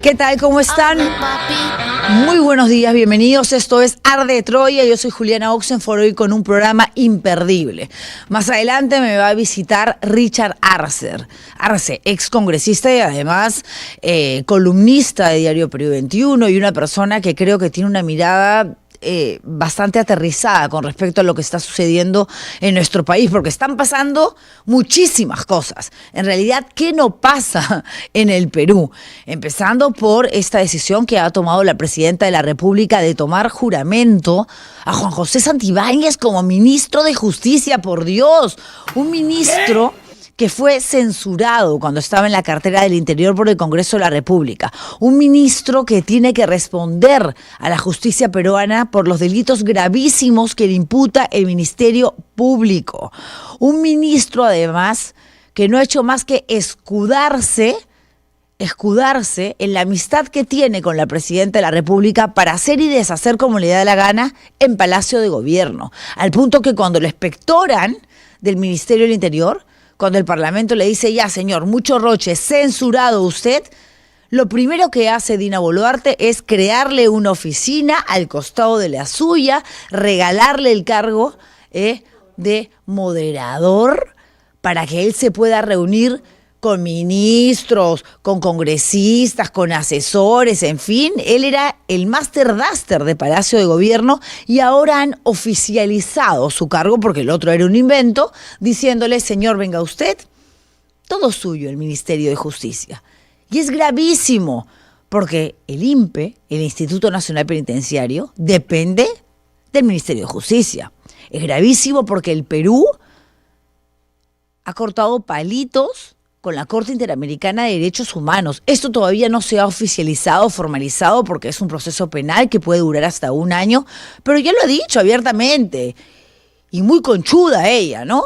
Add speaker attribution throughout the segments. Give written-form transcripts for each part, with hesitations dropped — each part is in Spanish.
Speaker 1: ¿Qué tal? ¿Cómo están? Muy buenos días, bienvenidos. Esto es Arde Troya. Yo soy Juliana Oxenford, hoy con un programa imperdible. Más adelante me va a visitar Richard Arce, ex congresista y además columnista de Diario Perú 21 y una persona que creo que tiene una mirada bastante aterrizada con respecto a lo que está sucediendo en nuestro país, porque están pasando muchísimas cosas. En realidad, ¿qué no pasa en el Perú? Empezando por esta decisión que ha tomado la presidenta de la República de tomar juramento a Juan José Santibáñez como ministro de Justicia, por Dios, un ministro que fue censurado cuando estaba en la cartera del Interior por el Congreso de la República. Un ministro que tiene que responder a la justicia peruana por los delitos gravísimos que le imputa el Ministerio Público. Un ministro, además, que no ha hecho más que escudarse en la amistad que tiene con la presidenta de la República para hacer y deshacer como le da la gana en Palacio de Gobierno. Al punto que cuando lo expectoran del Ministerio del Interior, cuando el Parlamento le dice, ya señor, mucho roche, censurado usted, lo primero que hace Dina Boluarte es crearle una oficina al costado de la suya, regalarle el cargo de moderador para que él se pueda reunir con ministros, con congresistas, con asesores, en fin. Él era el Master Duster de Palacio de Gobierno y ahora han oficializado su cargo, porque el otro era un invento, diciéndole, señor, venga usted, todo suyo el Ministerio de Justicia. Y es gravísimo, porque el INPE, el Instituto Nacional Penitenciario, depende del Ministerio de Justicia. Es gravísimo porque el Perú ha cortado palitos con la Corte Interamericana de Derechos Humanos. Esto todavía no se ha oficializado, formalizado, porque es un proceso penal que puede durar hasta 1 año, pero ya lo ha dicho abiertamente, y muy conchuda ella, ¿no?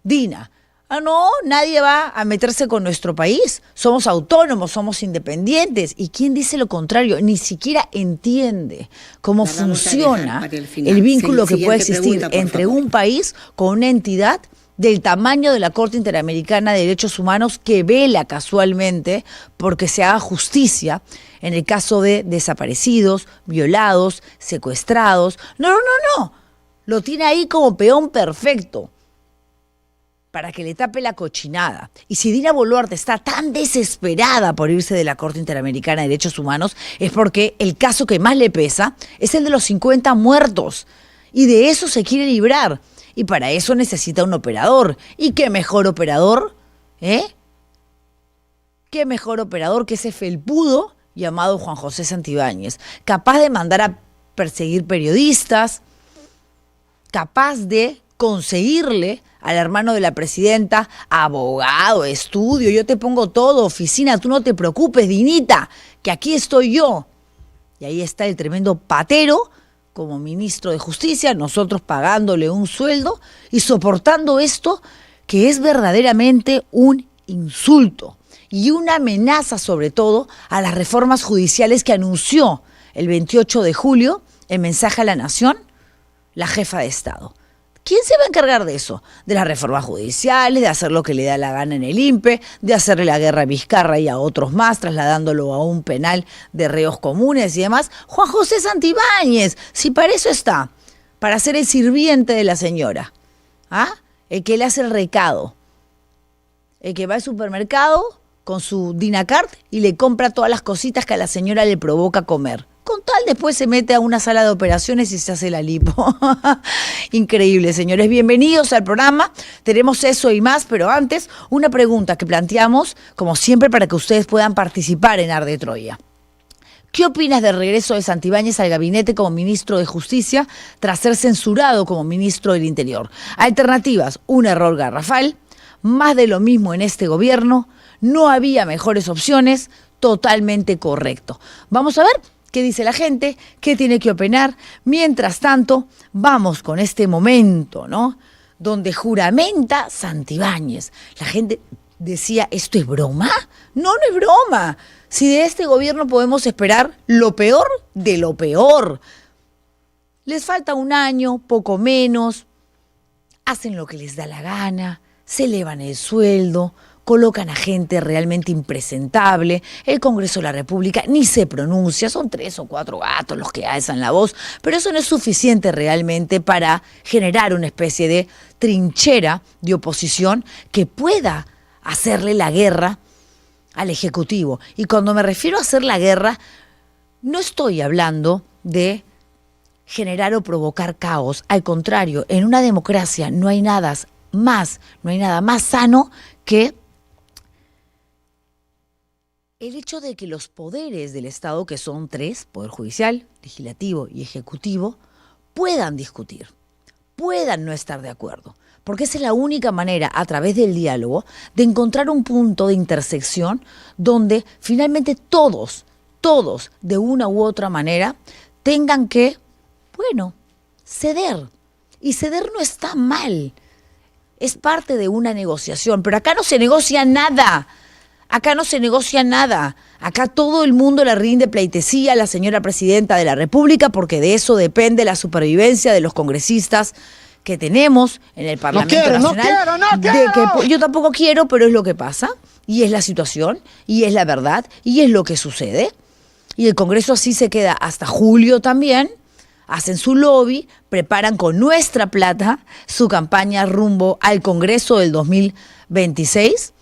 Speaker 1: Dina, no, nadie va a meterse con nuestro país, somos autónomos, somos independientes, y ¿quién dice lo contrario? Ni siquiera entiende cómo funciona el vínculo que puede existir entre un país con una entidad del tamaño de la Corte Interamericana de Derechos Humanos, que vela casualmente porque se haga justicia en el caso de desaparecidos, violados, secuestrados. No. Lo tiene ahí como peón perfecto para que le tape la cochinada. Y si Dina Boluarte está tan desesperada por irse de la Corte Interamericana de Derechos Humanos, es porque el caso que más le pesa es el de los 50 muertos. Y de eso se quiere librar. Y para eso necesita un operador. ¿Y qué mejor operador? ¿Qué mejor operador que ese felpudo llamado Juan José Santibáñez? Capaz de mandar a perseguir periodistas, capaz de conseguirle al hermano de la presidenta abogado, estudio, yo te pongo todo, oficina, tú no te preocupes, Dinita, que aquí estoy yo. Y ahí está el tremendo patero como ministro de Justicia, nosotros pagándole un sueldo y soportando esto que es verdaderamente un insulto y una amenaza, sobre todo, a las reformas judiciales que anunció el 28 de julio en Mensaje a la Nación la jefa de Estado. ¿Quién se va a encargar de eso? De las reformas judiciales, de hacer lo que le da la gana en el INPE, de hacerle la guerra a Vizcarra y a otros más, trasladándolo a un penal de reos comunes y demás. Juan José Santibáñez, si para eso está, para ser el sirviente de la señora, el que le hace el recado, el que va al supermercado con su Dinacard y le compra todas las cositas que a la señora le provoca comer. Con tal, después se mete a una sala de operaciones y se hace la lipo. Increíble, señores. Bienvenidos al programa. Tenemos eso y más, pero antes, una pregunta que planteamos, como siempre, para que ustedes puedan participar en Arde Troya. ¿Qué opinas del regreso de Santibáñez al gabinete como ministro de Justicia tras ser censurado como ministro del Interior? Alternativas: un error garrafal, más de lo mismo en este gobierno, no había mejores opciones, totalmente correcto. Vamos a ver qué dice la gente, qué tiene que opinar. Mientras tanto, vamos con este momento, ¿no?, donde juramenta Santibáñez. La gente decía, ¿esto es broma? No, no es broma. Si de este gobierno podemos esperar lo peor de lo peor. Les falta 1 año, poco menos, hacen lo que les da la gana, se elevan el sueldo, colocan a gente realmente impresentable, el Congreso de la República ni se pronuncia, son 3 o 4 gatos los que alzan la voz, pero eso no es suficiente realmente para generar una especie de trinchera de oposición que pueda hacerle la guerra al Ejecutivo. Y cuando me refiero a hacer la guerra, no estoy hablando de generar o provocar caos. Al contrario, en una democracia no hay nada más sano que el hecho de que los poderes del Estado, que son 3, Poder Judicial, Legislativo y Ejecutivo, puedan discutir, puedan no estar de acuerdo. Porque esa es la única manera, a través del diálogo, de encontrar un punto de intersección donde finalmente todos, de una u otra manera, tengan que, ceder. Y ceder no está mal. Es parte de una negociación. Pero acá no se negocia nada. Acá no se negocia nada. Acá todo el mundo le rinde pleitesía a la señora presidenta de la República porque de eso depende la supervivencia de los congresistas que tenemos en el Parlamento Nacional.
Speaker 2: No quiero.
Speaker 1: Yo tampoco quiero, pero es lo que pasa. Y es la situación. Y es la verdad. Y es lo que sucede. Y el Congreso así se queda hasta julio también. Hacen su lobby, preparan con nuestra plata su campaña rumbo al Congreso del 2026.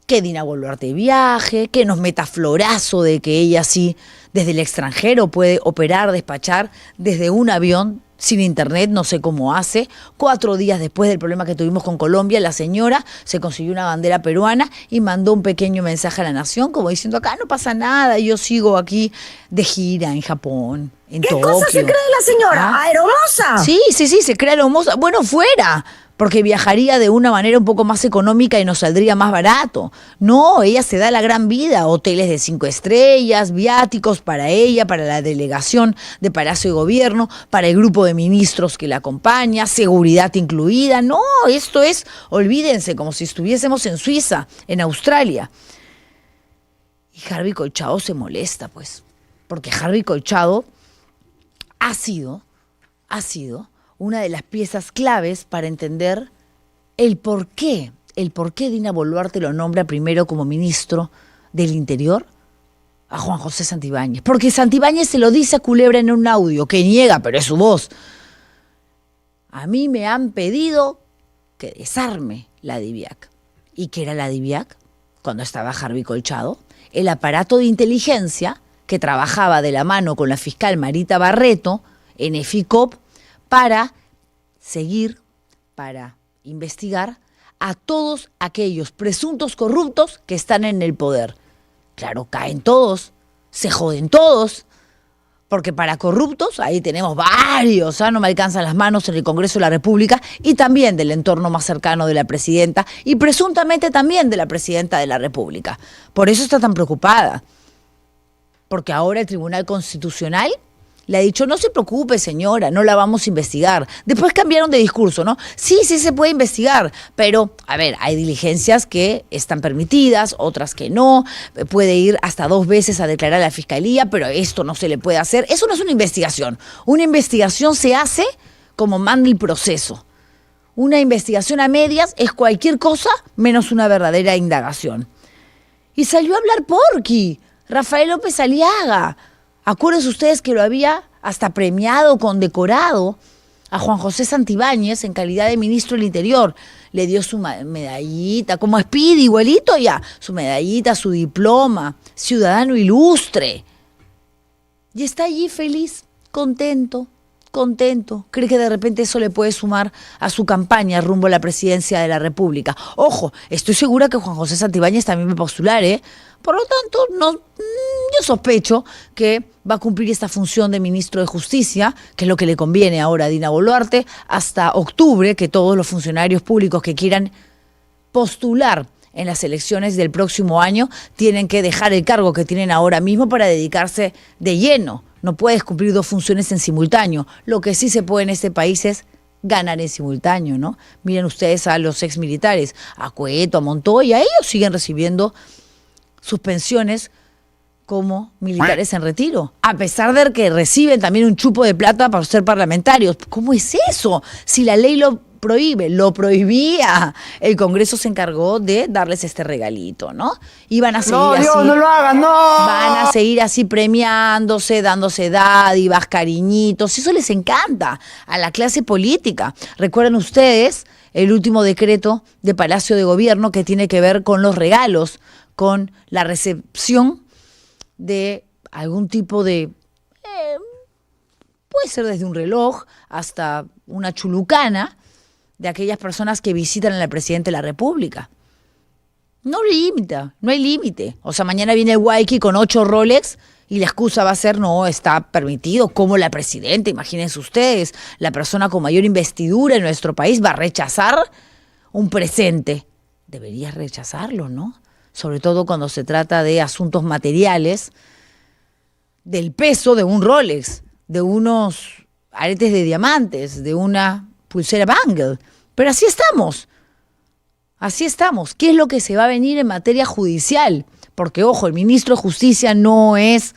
Speaker 1: Que Dina Boluarte viaje, que nos meta florazo de que ella sí desde el extranjero puede operar, despachar desde un avión sin internet, no sé cómo hace. 4 días después del problema que tuvimos con Colombia, la señora se consiguió una bandera peruana y mandó un pequeño mensaje a la nación como diciendo, acá no pasa nada, yo sigo aquí de gira en Japón, en Tokio.
Speaker 2: ¿Qué cosa se cree la señora? ¿Aeromoza?
Speaker 1: Sí, se cree aeromoza. Bueno, fuera, porque viajaría de una manera un poco más económica y nos saldría más barato. No, ella se da la gran vida, hoteles de 5 estrellas, viáticos para ella, para la delegación de Palacio de Gobierno, para el grupo de ministros que la acompaña, seguridad incluida. No, esto es, olvídense, como si estuviésemos en Suiza, en Australia. Y Harvey Colchado se molesta, pues, porque Harvey Colchado ha sido una de las piezas claves para entender el por qué Dina Boluarte lo nombra primero como ministro del Interior a Juan José Santibáñez. Porque Santibáñez se lo dice a Culebra en un audio, que niega, pero es su voz. A mí me han pedido que desarme la DIVIAC. ¿Y qué era la DIVIAC? Cuando estaba Harvey Colchado, el aparato de inteligencia que trabajaba de la mano con la fiscal Marita Barreto en EFICOP, para seguir, para investigar a todos aquellos presuntos corruptos que están en el poder. Claro, caen todos, se joden todos, porque para corruptos ahí tenemos varios, no me alcanzan las manos en el Congreso de la República y también del entorno más cercano de la presidenta y presuntamente también de la presidenta de la República. Por eso está tan preocupada, porque ahora el Tribunal Constitucional le ha dicho, no se preocupe señora, no la vamos a investigar. Después cambiaron de discurso, ¿no? Sí se puede investigar, pero, a ver, hay diligencias que están permitidas, otras que no. Puede ir hasta 2 veces a declarar a la fiscalía, pero esto no se le puede hacer. Eso no es una investigación. Una investigación se hace como manda el proceso. Una investigación a medias es cualquier cosa menos una verdadera indagación. Y salió a hablar Porky, Rafael López Aliaga. Acuérdense ustedes que lo había hasta premiado, condecorado a Juan José Santibáñez en calidad de ministro del Interior. Le dio su medallita, como a Speedy, igualito ya, su medallita, su diploma, ciudadano ilustre. Y está allí feliz, contento. Cree que de repente eso le puede sumar a su campaña rumbo a la presidencia de la República. Ojo, estoy segura que Juan José Santibáñez también va a postular, ¿eh? Por lo tanto, yo sospecho que va a cumplir esta función de ministro de Justicia, que es lo que le conviene ahora a Dina Boluarte, hasta octubre, que todos los funcionarios públicos que quieran postular en las elecciones del próximo año tienen que dejar el cargo que tienen ahora mismo para dedicarse de lleno. No puedes cumplir 2 funciones en simultáneo. Lo que sí se puede en este país es ganar en simultáneo, ¿no? Miren ustedes a los exmilitares, a Cueto, a Montoya, ellos siguen recibiendo sus pensiones como militares en retiro, a pesar de que reciben también un chupo de plata para ser parlamentarios. ¿Cómo es eso? Si la ley lo prohíbe, lo prohibía. El Congreso se encargó de darles este regalito, ¿no? Y van a seguir
Speaker 3: No,
Speaker 1: así.
Speaker 3: Dios, no lo hagan, no.
Speaker 1: Van a seguir así premiándose, dándose dádivas, cariñitos. Eso les encanta a la clase política. Recuerden ustedes el último decreto de Palacio de Gobierno que tiene que ver con los regalos, con la recepción de algún tipo de... puede ser desde un reloj hasta una chulucana de aquellas personas que visitan al presidente de la República. No hay límite. O sea, mañana viene el Waiki con 8 Rolex y la excusa va a ser, no, está permitido. Como la presidenta, imagínense ustedes, la persona con mayor investidura en nuestro país va a rechazar un presente. Deberías rechazarlo, ¿no? Sobre todo cuando se trata de asuntos materiales, del peso de un Rolex, de unos aretes de diamantes, de una pulsera bangle. Pero así estamos. Así estamos. ¿Qué es lo que se va a venir en materia judicial? Porque, ojo, el ministro de Justicia no es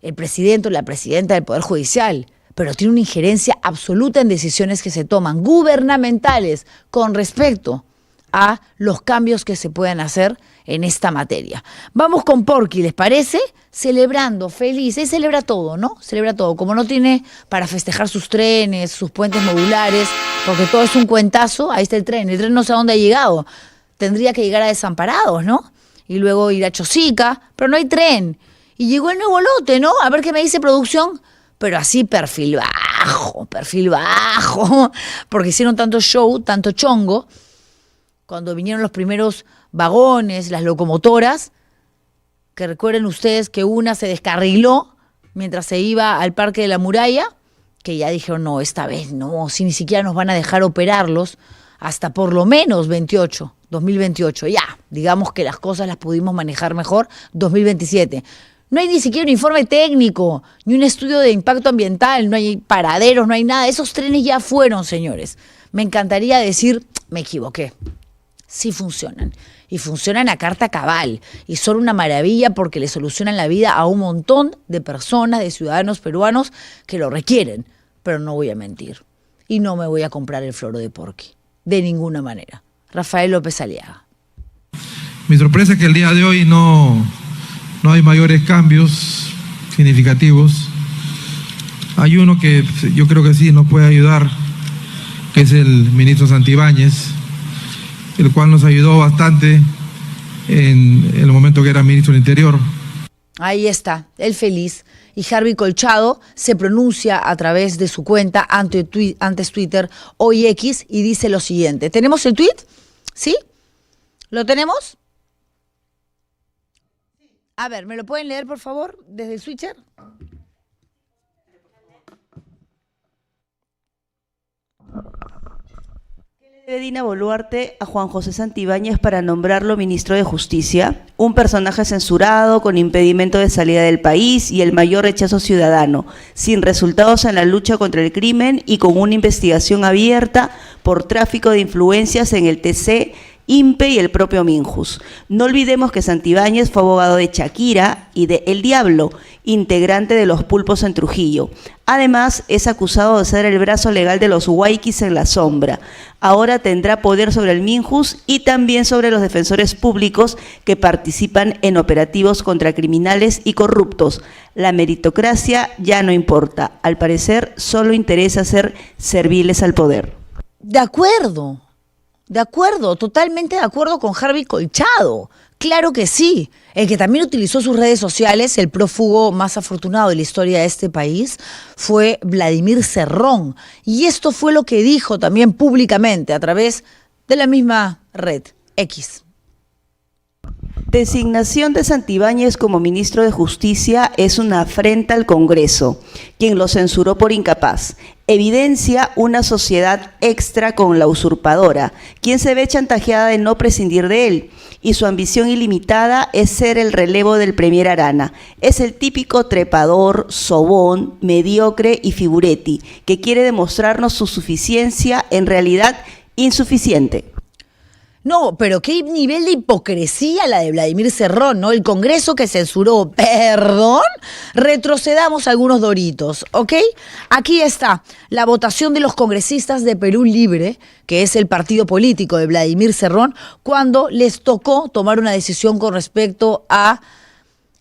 Speaker 1: el presidente o la presidenta del Poder Judicial, pero tiene una injerencia absoluta en decisiones que se toman gubernamentales con respecto a los cambios que se puedan hacer en esta materia. Vamos con Porky, ¿les parece? Celebrando, feliz. Él celebra todo, ¿no? Celebra todo. Como no tiene para festejar sus trenes, sus puentes modulares, porque todo es un cuentazo, ahí está el tren. El tren no sé a dónde ha llegado. Tendría que llegar a Desamparados, ¿no? Y luego ir a Chosica, pero no hay tren. Y llegó el nuevo lote, ¿no? A ver qué me dice producción. Pero así perfil bajo, porque hicieron tanto show, tanto chongo, cuando vinieron los primeros vagones, las locomotoras, que recuerden ustedes que una se descarriló mientras se iba al Parque de la Muralla, que ya dijeron, no, esta vez no, si ni siquiera nos van a dejar operarlos hasta por lo menos 2028, ya, digamos que las cosas las pudimos manejar mejor, 2027. No hay ni siquiera un informe técnico, ni un estudio de impacto ambiental, no hay paraderos, no hay nada. Esos trenes ya fueron, señores. Me encantaría decir, me equivoqué. Sí funcionan. Y funcionan a carta cabal. Y son una maravilla porque le solucionan la vida a un montón de personas, de ciudadanos peruanos que lo requieren. Pero no voy a mentir. Y no me voy a comprar el floro de Porky. De ninguna manera. Rafael López Aliaga.
Speaker 4: Mi sorpresa es que el día de hoy no hay mayores cambios significativos. Hay uno que yo creo que sí nos puede ayudar, que es el ministro Santibáñez, el cual nos ayudó bastante en el momento que era ministro del Interior.
Speaker 1: Ahí está, él feliz. Y Harvey Colchado se pronuncia a través de su cuenta antes Twitter, hoy X, y dice lo siguiente. ¿Tenemos el tweet? ¿Sí? ¿Lo tenemos? A ver, ¿me lo pueden leer, por favor, desde el switcher?
Speaker 5: De Dina Boluarte a Juan José Santibáñez para nombrarlo ministro de Justicia, un personaje censurado, con impedimento de salida del país y el mayor rechazo ciudadano, sin resultados en la lucha contra el crimen y con una investigación abierta por tráfico de influencias en el TC, INPE y el propio Minjus. No olvidemos que Santibáñez fue abogado de Shakira y de El Diablo, integrante de Los Pulpos en Trujillo. Además, es acusado de ser el brazo legal de los Waikis en la sombra. Ahora tendrá poder sobre el Minjus y también sobre los defensores públicos que participan en operativos contra criminales y corruptos. La meritocracia ya no importa. Al parecer, solo interesa ser serviles al poder.
Speaker 1: De acuerdo, totalmente de acuerdo con Harvey Colchado. Claro que sí. El que también utilizó sus redes sociales, el prófugo más afortunado de la historia de este país, fue Vladimir Cerrón. Y esto fue lo que dijo también públicamente a través de la misma red, X.
Speaker 5: Designación de Santibáñez como ministro de Justicia es una afrenta al Congreso, quien lo censuró por incapaz. Evidencia una sociedad extra con la usurpadora, quien se ve chantajeada de no prescindir de él, y su ambición ilimitada es ser el relevo del premier Arana. Es el típico trepador, sobón, mediocre y figuretti, que quiere demostrarnos su suficiencia, en realidad insuficiente.
Speaker 1: No, pero qué nivel de hipocresía la de Vladimir Cerrón, ¿no? El Congreso que censuró, perdón, Retrocedamos algunos doritos, ¿ok? Aquí está la votación de los congresistas de Perú Libre, que es el partido político de Vladimir Cerrón, cuando les tocó tomar una decisión con respecto a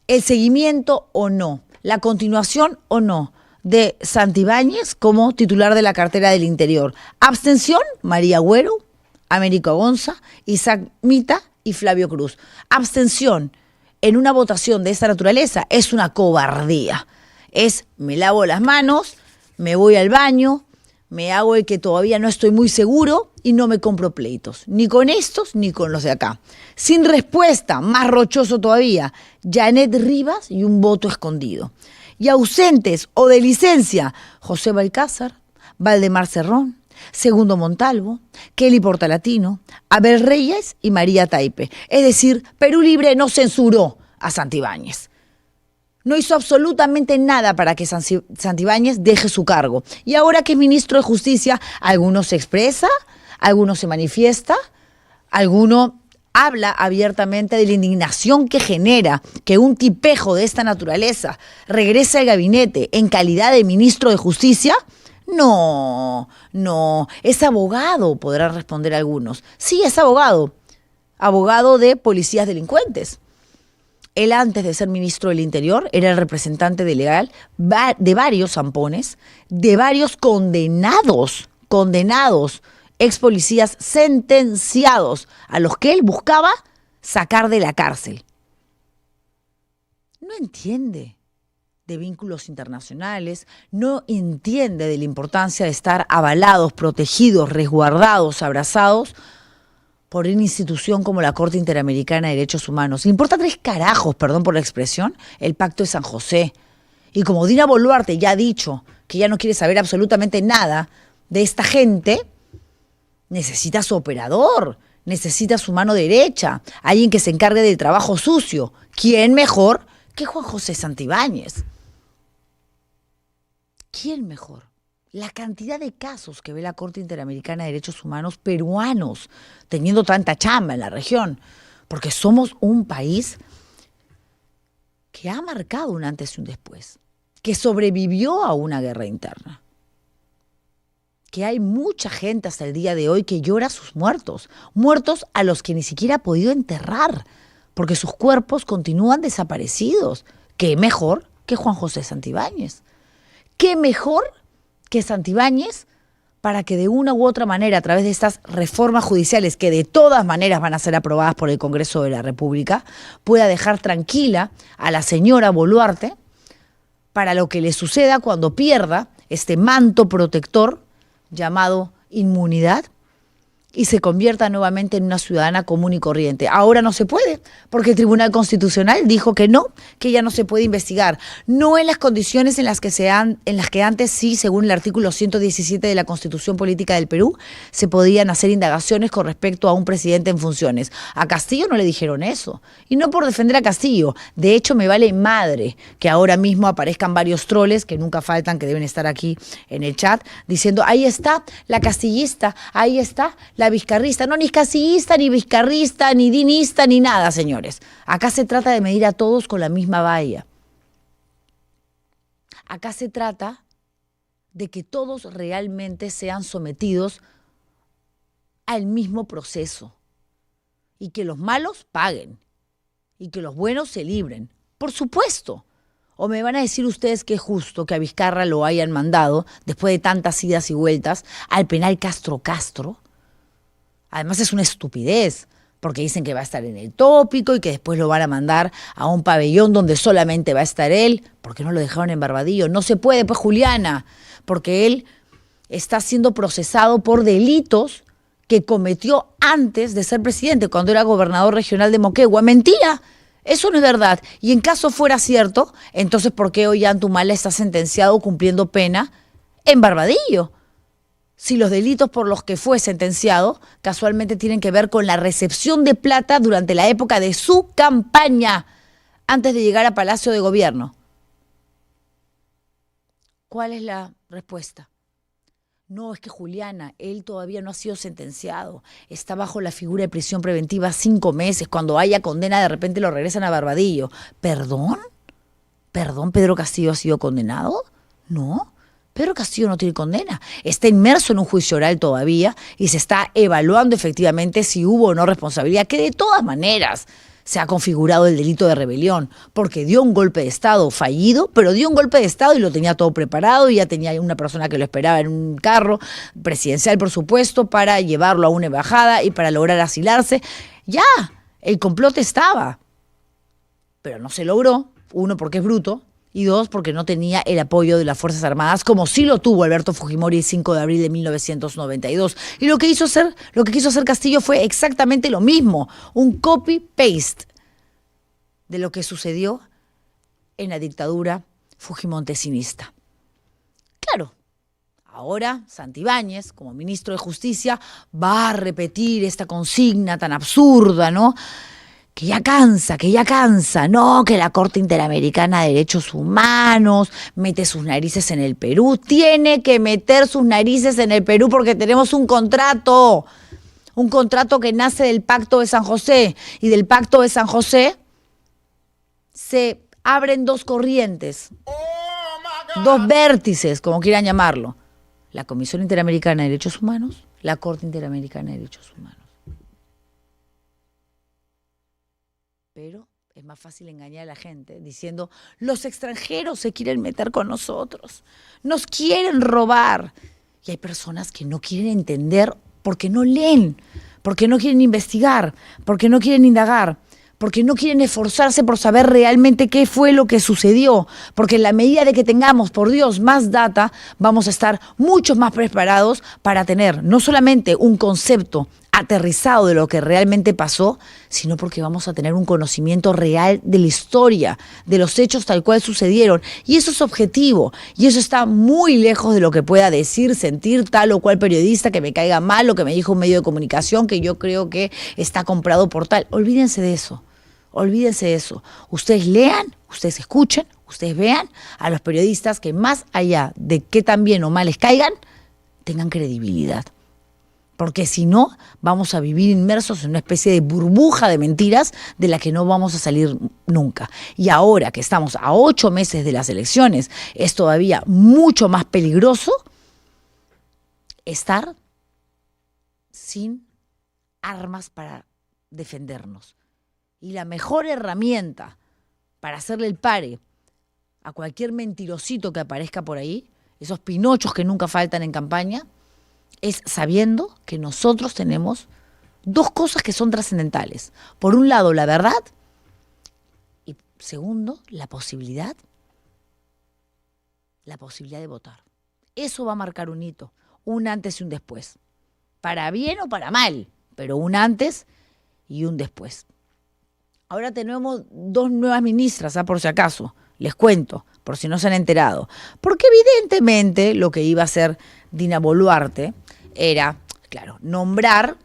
Speaker 1: el seguimiento o no, la continuación o no de Santibáñez como titular de la cartera del Interior. Abstención, María Agüero, Américo Gonza, Isaac Mita y Flavio Cruz. Abstención en una votación de esta naturaleza es una cobardía. Es me lavo las manos, me voy al baño, me hago el que todavía no estoy muy seguro y no me compro pleitos, ni con estos ni con los de acá. Sin respuesta, más rochoso todavía, Janet Rivas y un voto escondido. Y ausentes o de licencia, José Balcázar, Valdemar Cerrón, Segundo Montalvo, Kelly Portalatino, Abel Reyes y María Taipe. Es decir, Perú Libre no censuró a Santibáñez. No hizo absolutamente nada para que Santibáñez deje su cargo. Y ahora que es ministro de Justicia, alguno se expresa, alguno se manifiesta, alguno habla abiertamente de la indignación que genera que un tipejo de esta naturaleza regrese al gabinete en calidad de ministro de Justicia. No, es abogado, podrán responder algunos. Sí, es abogado de policías delincuentes. Él, antes de ser ministro del Interior, era el representante de legal de varios zampones, de varios condenados, ex policías sentenciados, a los que él buscaba sacar de la cárcel. No entiende de vínculos internacionales, no entiende de la importancia de estar avalados, protegidos, resguardados, abrazados por una institución como la Corte Interamericana de Derechos Humanos. Le importa 3 carajos, perdón por la expresión, el Pacto de San José. Y como Dina Boluarte ya ha dicho que ya no quiere saber absolutamente nada de esta gente, necesita su operador, necesita su mano derecha, alguien que se encargue del trabajo sucio. ¿Quién mejor que Juan José Santibáñez? ¿Quién mejor? La cantidad de casos que ve la Corte Interamericana de Derechos Humanos peruanos teniendo tanta chamba en la región, porque somos un país que ha marcado un antes y un después, que sobrevivió a una guerra interna, que hay mucha gente hasta el día de hoy que llora a sus muertos a los que ni siquiera ha podido enterrar, porque sus cuerpos continúan desaparecidos. ¿Qué mejor que Juan José Santibáñez? ¿Qué mejor que Santibáñez para que de una u otra manera, a través de estas reformas judiciales que de todas maneras van a ser aprobadas por el Congreso de la República, pueda dejar tranquila a la señora Boluarte para lo que le suceda cuando pierda este manto protector llamado inmunidad y se convierta nuevamente en una ciudadana común y corriente? Ahora no se puede, porque el Tribunal Constitucional dijo que no, que ya no se puede investigar. No en las condiciones en las que antes sí, según el artículo 117 de la Constitución Política del Perú, se podían hacer indagaciones con respecto a un presidente en funciones. A Castillo no le dijeron eso. Y no por defender a Castillo. De hecho, me vale madre que ahora mismo aparezcan varios troles, que nunca faltan, que deben estar aquí en el chat, diciendo, ahí está la castillista, ahí está la vizcarrista. No, ni castillista, ni vizcarrista, ni dinista, ni nada, señores. Acá se trata de medir a todos con la misma valla. Acá se trata de que todos realmente sean sometidos al mismo proceso y que los malos paguen y que los buenos se libren. Por supuesto. ¿O me van a decir ustedes que es justo que a Vizcarra lo hayan mandado, después de tantas idas y vueltas, al penal Castro Castro? Además es una estupidez, porque dicen que va a estar en el tópico y que después lo van a mandar a un pabellón donde solamente va a estar él. ¿Por qué no lo dejaron en Barbadillo? No se puede, pues, Juliana, porque él está siendo procesado por delitos que cometió antes de ser presidente, cuando era gobernador regional de Moquegua. ¡Mentira! Eso no es verdad. Y en caso fuera cierto, entonces ¿por qué Ollantumala está sentenciado cumpliendo pena en Barbadillo? Si los delitos por los que fue sentenciado casualmente tienen que ver con la recepción de plata durante la época de su campaña, antes de llegar a Palacio de Gobierno. ¿Cuál es la respuesta? No, es que Juliana, él todavía no ha sido sentenciado, está bajo la figura de prisión preventiva 5 meses, cuando haya condena de repente lo regresan a Barbadillo. ¿Perdón? Perdón, ¿Pedro Castillo ha sido condenado? No, Pedro Castillo no tiene condena. Está inmerso en un juicio oral todavía y se está evaluando efectivamente si hubo o no responsabilidad, que de todas maneras se ha configurado el delito de rebelión, porque dio un golpe de Estado fallido, pero dio un golpe de Estado y lo tenía todo preparado y ya tenía una persona que lo esperaba en un carro presidencial, por supuesto, para llevarlo a una embajada y para lograr asilarse. Ya, el complot estaba, pero no se logró. Uno, porque es bruto, y dos, porque no tenía el apoyo de las Fuerzas Armadas, como sí lo tuvo Alberto Fujimori el 5 de abril de 1992. Y lo que quiso hacer Castillo fue exactamente lo mismo, un copy-paste de lo que sucedió en la dictadura fujimontesinista. Claro, ahora Santibáñez, como ministro de Justicia, va a repetir esta consigna tan absurda, ¿no? Que ya cansa, no, que la Corte Interamericana de Derechos Humanos mete sus narices en el Perú. Tiene que meter sus narices en el Perú porque tenemos un contrato que nace del Pacto de San José, y del Pacto de San José se abren dos corrientes, dos vértices, como quieran llamarlo: la Comisión Interamericana de Derechos Humanos, la Corte Interamericana de Derechos Humanos. Pero es más fácil engañar a la gente diciendo: los extranjeros se quieren meter con nosotros, nos quieren robar. Y hay personas que no quieren entender porque no leen, porque no quieren investigar, porque no quieren indagar, porque no quieren esforzarse por saber realmente qué fue lo que sucedió. Porque en la medida de que tengamos, por Dios, más data, vamos a estar mucho más preparados para tener no solamente un concepto aterrizado de lo que realmente pasó, sino porque vamos a tener un conocimiento real de la historia, de los hechos tal cual sucedieron. Y eso es objetivo, y eso está muy lejos de lo que pueda decir, sentir tal o cual periodista, que me caiga mal, o que me dijo un medio de comunicación que yo creo que está comprado por tal. Olvídense de eso. Olvídense de eso. Ustedes lean, ustedes escuchen, ustedes vean a los periodistas que, más allá de que tan bien o mal les caigan, tengan credibilidad. Porque si no, vamos a vivir inmersos en una especie de burbuja de mentiras de la que no vamos a salir nunca. Y ahora que estamos a 8 meses de las elecciones, es todavía mucho más peligroso estar sin armas para defendernos. Y la mejor herramienta para hacerle el pare a cualquier mentirosito que aparezca por ahí, esos pinochos que nunca faltan en campaña, es sabiendo que nosotros tenemos dos cosas que son trascendentales. Por un lado, la verdad, y segundo, la posibilidad de votar. Eso va a marcar un hito, un antes y un después. Para bien o para mal, pero un antes y un después. Ahora tenemos 2 nuevas ministras, por si acaso, les cuento, por si no se han enterado. Porque evidentemente lo que iba a hacer Dina Boluarte era, claro, nombrar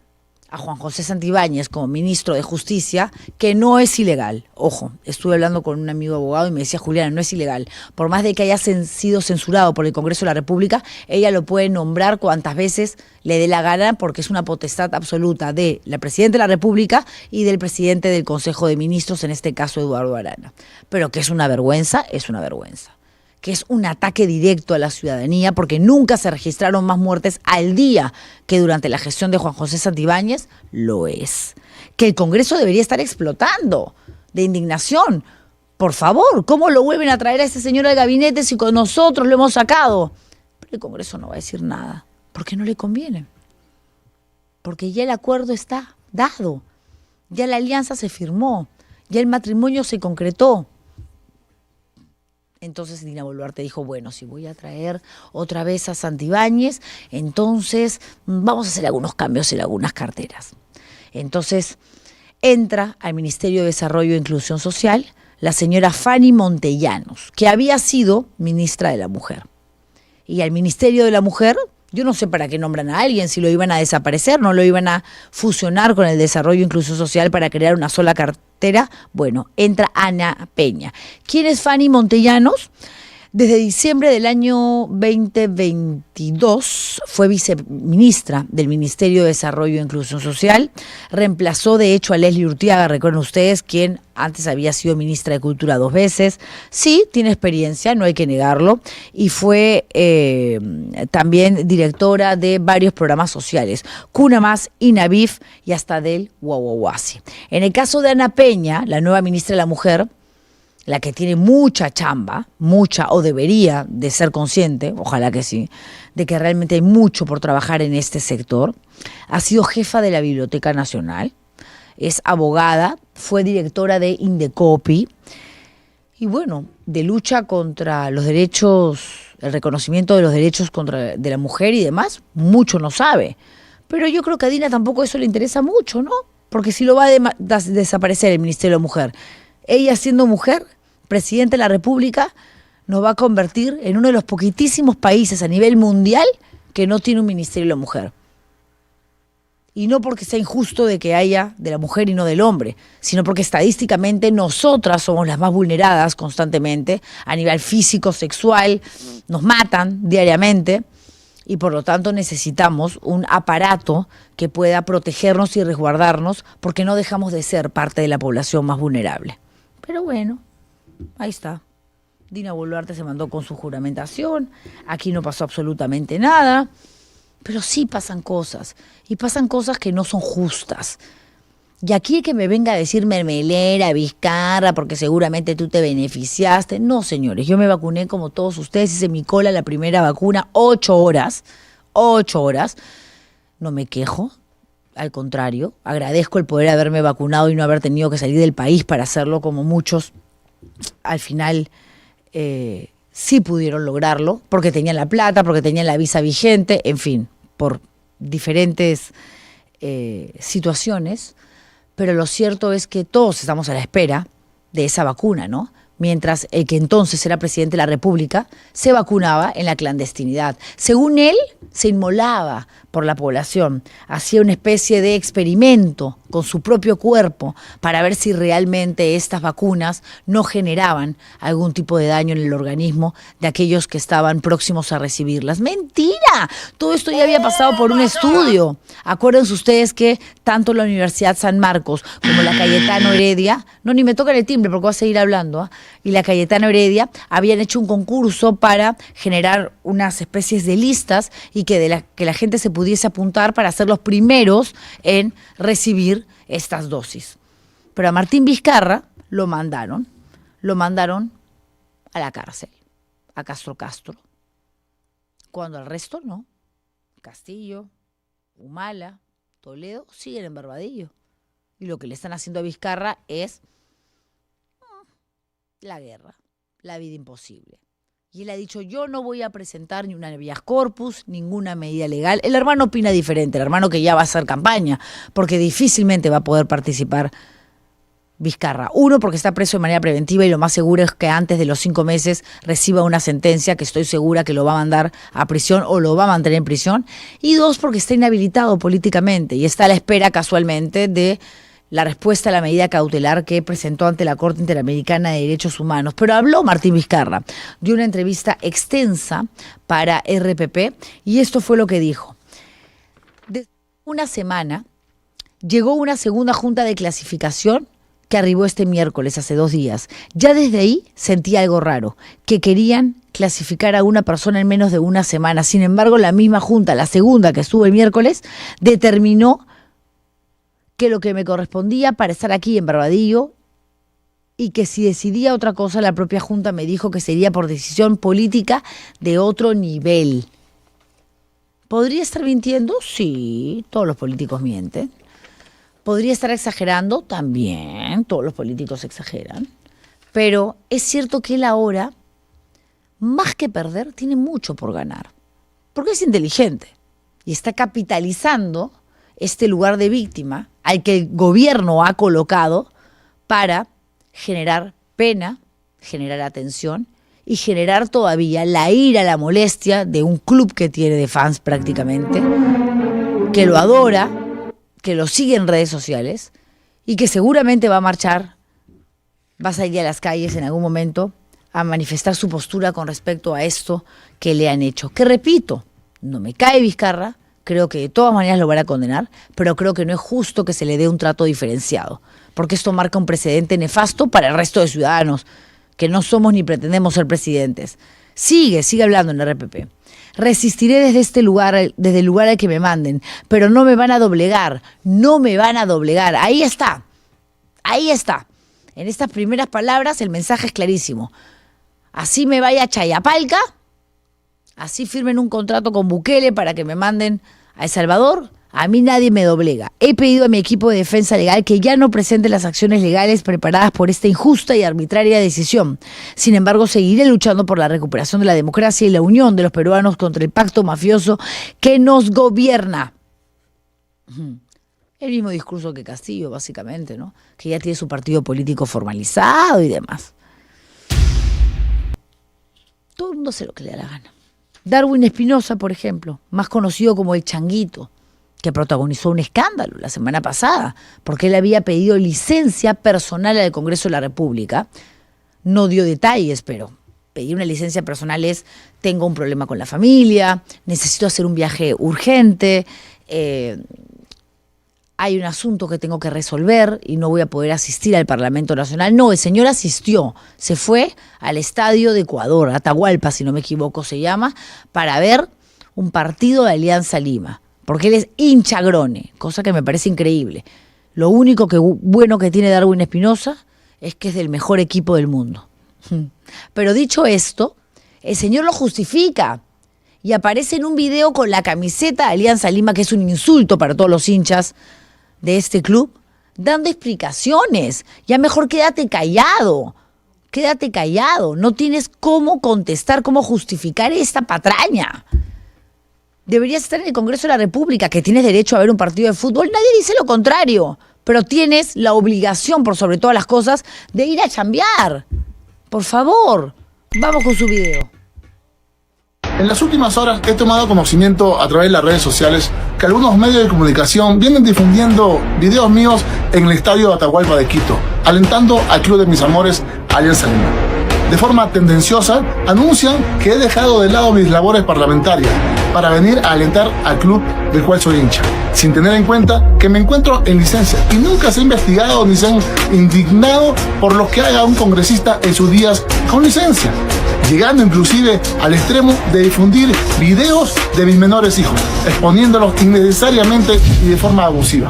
Speaker 1: a Juan José Santibáñez como ministro de Justicia, que no es ilegal. Ojo, estuve hablando con un amigo abogado y me decía: Juliana, no es ilegal. Por más de que haya sido censurado por el Congreso de la República, ella lo puede nombrar cuantas veces le dé la gana, porque es una potestad absoluta de la Presidenta de la República y del presidente del Consejo de Ministros, en este caso Eduardo Arana. Pero que es una vergüenza, es una vergüenza. Que es un ataque directo a la ciudadanía, porque nunca se registraron más muertes al día que durante la gestión de Juan José Santibáñez, lo es. Que el Congreso debería estar explotando de indignación. Por favor, ¿cómo lo vuelven a traer a este señor al gabinete si con nosotros lo hemos sacado? Pero el Congreso no va a decir nada, porque no le conviene. Porque ya el acuerdo está dado, ya la alianza se firmó, ya el matrimonio se concretó. Entonces Dina Boluarte dijo: bueno, si voy a traer otra vez a Santibáñez, entonces vamos a hacer algunos cambios en algunas carteras. Entonces entra al Ministerio de Desarrollo e Inclusión Social la señora Fanny Montellanos, que había sido ministra de la Mujer. Y al Ministerio de la Mujer, yo no sé para qué nombran a alguien, si lo iban a desaparecer, no lo iban a fusionar con el Desarrollo e Inclusión Social para crear una sola cartera. Bueno, entra Ana Peña. ¿Quién es Fanny Montellanos? Desde diciembre del año 2022 fue viceministra del Ministerio de Desarrollo e Inclusión Social. Reemplazó de hecho a Leslie Urtiaga, recuerden ustedes, quien antes había sido ministra de Cultura 2 veces. Sí, tiene experiencia, no hay que negarlo. Y fue también directora de varios programas sociales. Cuna Más, INAVIF y hasta del Guaguaguasi. En el caso de Ana Peña, la nueva ministra de la Mujer, la que tiene mucha chamba, mucha, o debería de ser consciente, ojalá que sí, de que realmente hay mucho por trabajar en este sector. Ha sido jefa de la Biblioteca Nacional, es abogada, fue directora de Indecopi y bueno, de lucha contra los derechos, el reconocimiento de los derechos de la mujer y demás, mucho no sabe. Pero yo creo que a Dina tampoco eso le interesa mucho, ¿no? Porque si lo va a desaparecer el Ministerio de la Mujer, ella siendo mujer, presidente de la República, nos va a convertir en uno de los poquitísimos países a nivel mundial que no tiene un Ministerio de la Mujer. Y no porque sea injusto de que haya de la mujer y no del hombre, sino porque estadísticamente nosotras somos las más vulneradas constantemente a nivel físico, sexual, nos matan diariamente y por lo tanto necesitamos un aparato que pueda protegernos y resguardarnos porque no dejamos de ser parte de la población más vulnerable. Pero bueno, ahí está. Dina Boluarte se mandó con su juramentación, aquí no pasó absolutamente nada, pero sí pasan cosas, y pasan cosas que no son justas. Y aquí que me venga a decir mermelera, Vizcarra, porque seguramente tú te beneficiaste. No, señores, yo me vacuné como todos ustedes, hice mi cola la primera vacuna, 8 horas, no me quejo. Al contrario, agradezco el poder haberme vacunado y no haber tenido que salir del país para hacerlo como muchos. Al final sí pudieron lograrlo, porque tenían la plata, porque tenían la visa vigente, en fin, por diferentes situaciones. Pero lo cierto es que todos estamos a la espera de esa vacuna, ¿no? Mientras el que entonces era presidente de la República se vacunaba en la clandestinidad. Según él, se inmolaba por la población, hacía una especie de experimento con su propio cuerpo para ver si realmente estas vacunas no generaban algún tipo de daño en el organismo de aquellos que estaban próximos a recibirlas. ¡Mentira! Todo esto ya había pasado por un estudio. Acuérdense ustedes que tanto la Universidad San Marcos como la Cayetano Heredia, no, ni me tocan el timbre porque voy a seguir hablando, ¿eh? Y la Cayetano Heredia habían hecho un concurso para generar unas especies de listas y que la gente se pudiese apuntar para ser los primeros en recibir estas dosis. Pero a Martín Vizcarra lo mandaron a la cárcel, a Castro, cuando al resto no. Castillo, Humala, Toledo siguen en Barbadillo. Y lo que le están haciendo a Vizcarra es la guerra, la vida imposible. Y él ha dicho, yo no voy a presentar ni una habeas corpus, ninguna medida legal. El hermano opina diferente, el hermano que ya va a hacer campaña, porque difícilmente va a poder participar Vizcarra. Uno, porque está preso de manera preventiva y lo más seguro es que antes de los 5 meses reciba una sentencia que estoy segura que lo va a mandar a prisión o lo va a mantener en prisión. Y 2, porque está inhabilitado políticamente y está a la espera casualmente de la respuesta a la medida cautelar que presentó ante la Corte Interamericana de Derechos Humanos. Pero habló Martín Vizcarra, dio una entrevista extensa para RPP y esto fue lo que dijo. Desde una semana llegó una segunda junta de clasificación que arribó este miércoles, hace 2 días. Ya desde ahí sentía algo raro, que querían clasificar a una persona en menos de una semana. Sin embargo, la misma junta, la segunda que estuvo el miércoles, determinó que lo que me correspondía para estar aquí en Barbadillo y que si decidía otra cosa, la propia Junta me dijo que sería por decisión política de otro nivel. ¿Podría estar mintiendo? Sí, todos los políticos mienten. ¿Podría estar exagerando? También, todos los políticos exageran. Pero es cierto que él ahora, más que perder, tiene mucho por ganar. Porque es inteligente y está capitalizando este lugar de víctima al que el gobierno ha colocado para generar pena, generar atención y generar todavía la ira, la molestia de un club que tiene de fans prácticamente, que lo adora, que lo sigue en redes sociales y que seguramente va a marchar, va a salir a las calles en algún momento a manifestar su postura con respecto a esto que le han hecho. Que repito, no me cae Vizcarra, creo que de todas maneras lo van a condenar, pero creo que no es justo que se le dé un trato diferenciado, porque esto marca un precedente nefasto para el resto de ciudadanos, que no somos ni pretendemos ser presidentes. Sigue hablando en RPP. Resistiré desde el lugar al que me manden, pero no me van a doblegar, no me van a doblegar. Ahí está. En estas primeras palabras el mensaje es clarísimo. Así me vaya a Chayapalca, así firmen un contrato con Bukele para que me manden a El Salvador, a mí nadie me doblega. He pedido a mi equipo de defensa legal que ya no presente las acciones legales preparadas por esta injusta y arbitraria decisión. Sin embargo, seguiré luchando por la recuperación de la democracia y la unión de los peruanos contra el pacto mafioso que nos gobierna. El mismo discurso que Castillo, básicamente, ¿no? Que ya tiene su partido político formalizado y demás. Todo el mundo hace lo que le da la gana. Darwin Espinosa, por ejemplo, más conocido como el Changuito, que protagonizó un escándalo la semana pasada, porque él había pedido licencia personal al Congreso de la República. No dio detalles, pero pedir una licencia personal es: tengo un problema con la familia, necesito hacer un viaje urgente, hay un asunto que tengo que resolver y no voy a poder asistir al Parlamento Nacional. No, el señor asistió, se fue al estadio de Ecuador, Atahualpa, si no me equivoco se llama, para ver un partido de Alianza Lima, porque él es hincha Grone, cosa que me parece increíble. Lo único bueno que tiene Darwin Espinosa es que es del mejor equipo del mundo. Pero dicho esto, el señor lo justifica y aparece en un video con la camiseta de Alianza Lima, que es un insulto para todos los hinchas de este club, dando explicaciones. Ya mejor quédate callado, no tienes cómo contestar, cómo justificar esta patraña. Deberías estar en el Congreso de la República, que tienes derecho a ver un partido de fútbol, nadie dice lo contrario, pero tienes la obligación, por sobre todas las cosas, de ir a chambear. Por favor, vamos con su video.
Speaker 3: En las últimas horas he tomado conocimiento a través de las redes sociales que algunos medios de comunicación vienen difundiendo videos míos en el estadio de Atahualpa de Quito, alentando al club de mis amores, Alianza Lima. De forma tendenciosa, anuncian que he dejado de lado mis labores parlamentarias para venir a alentar al club del cual soy hincha, sin tener en cuenta que me encuentro en licencia y nunca se ha investigado ni se han indignado por lo que haga un congresista en sus días con licencia, llegando inclusive al extremo de difundir videos de mis menores hijos, exponiéndolos innecesariamente y de forma abusiva.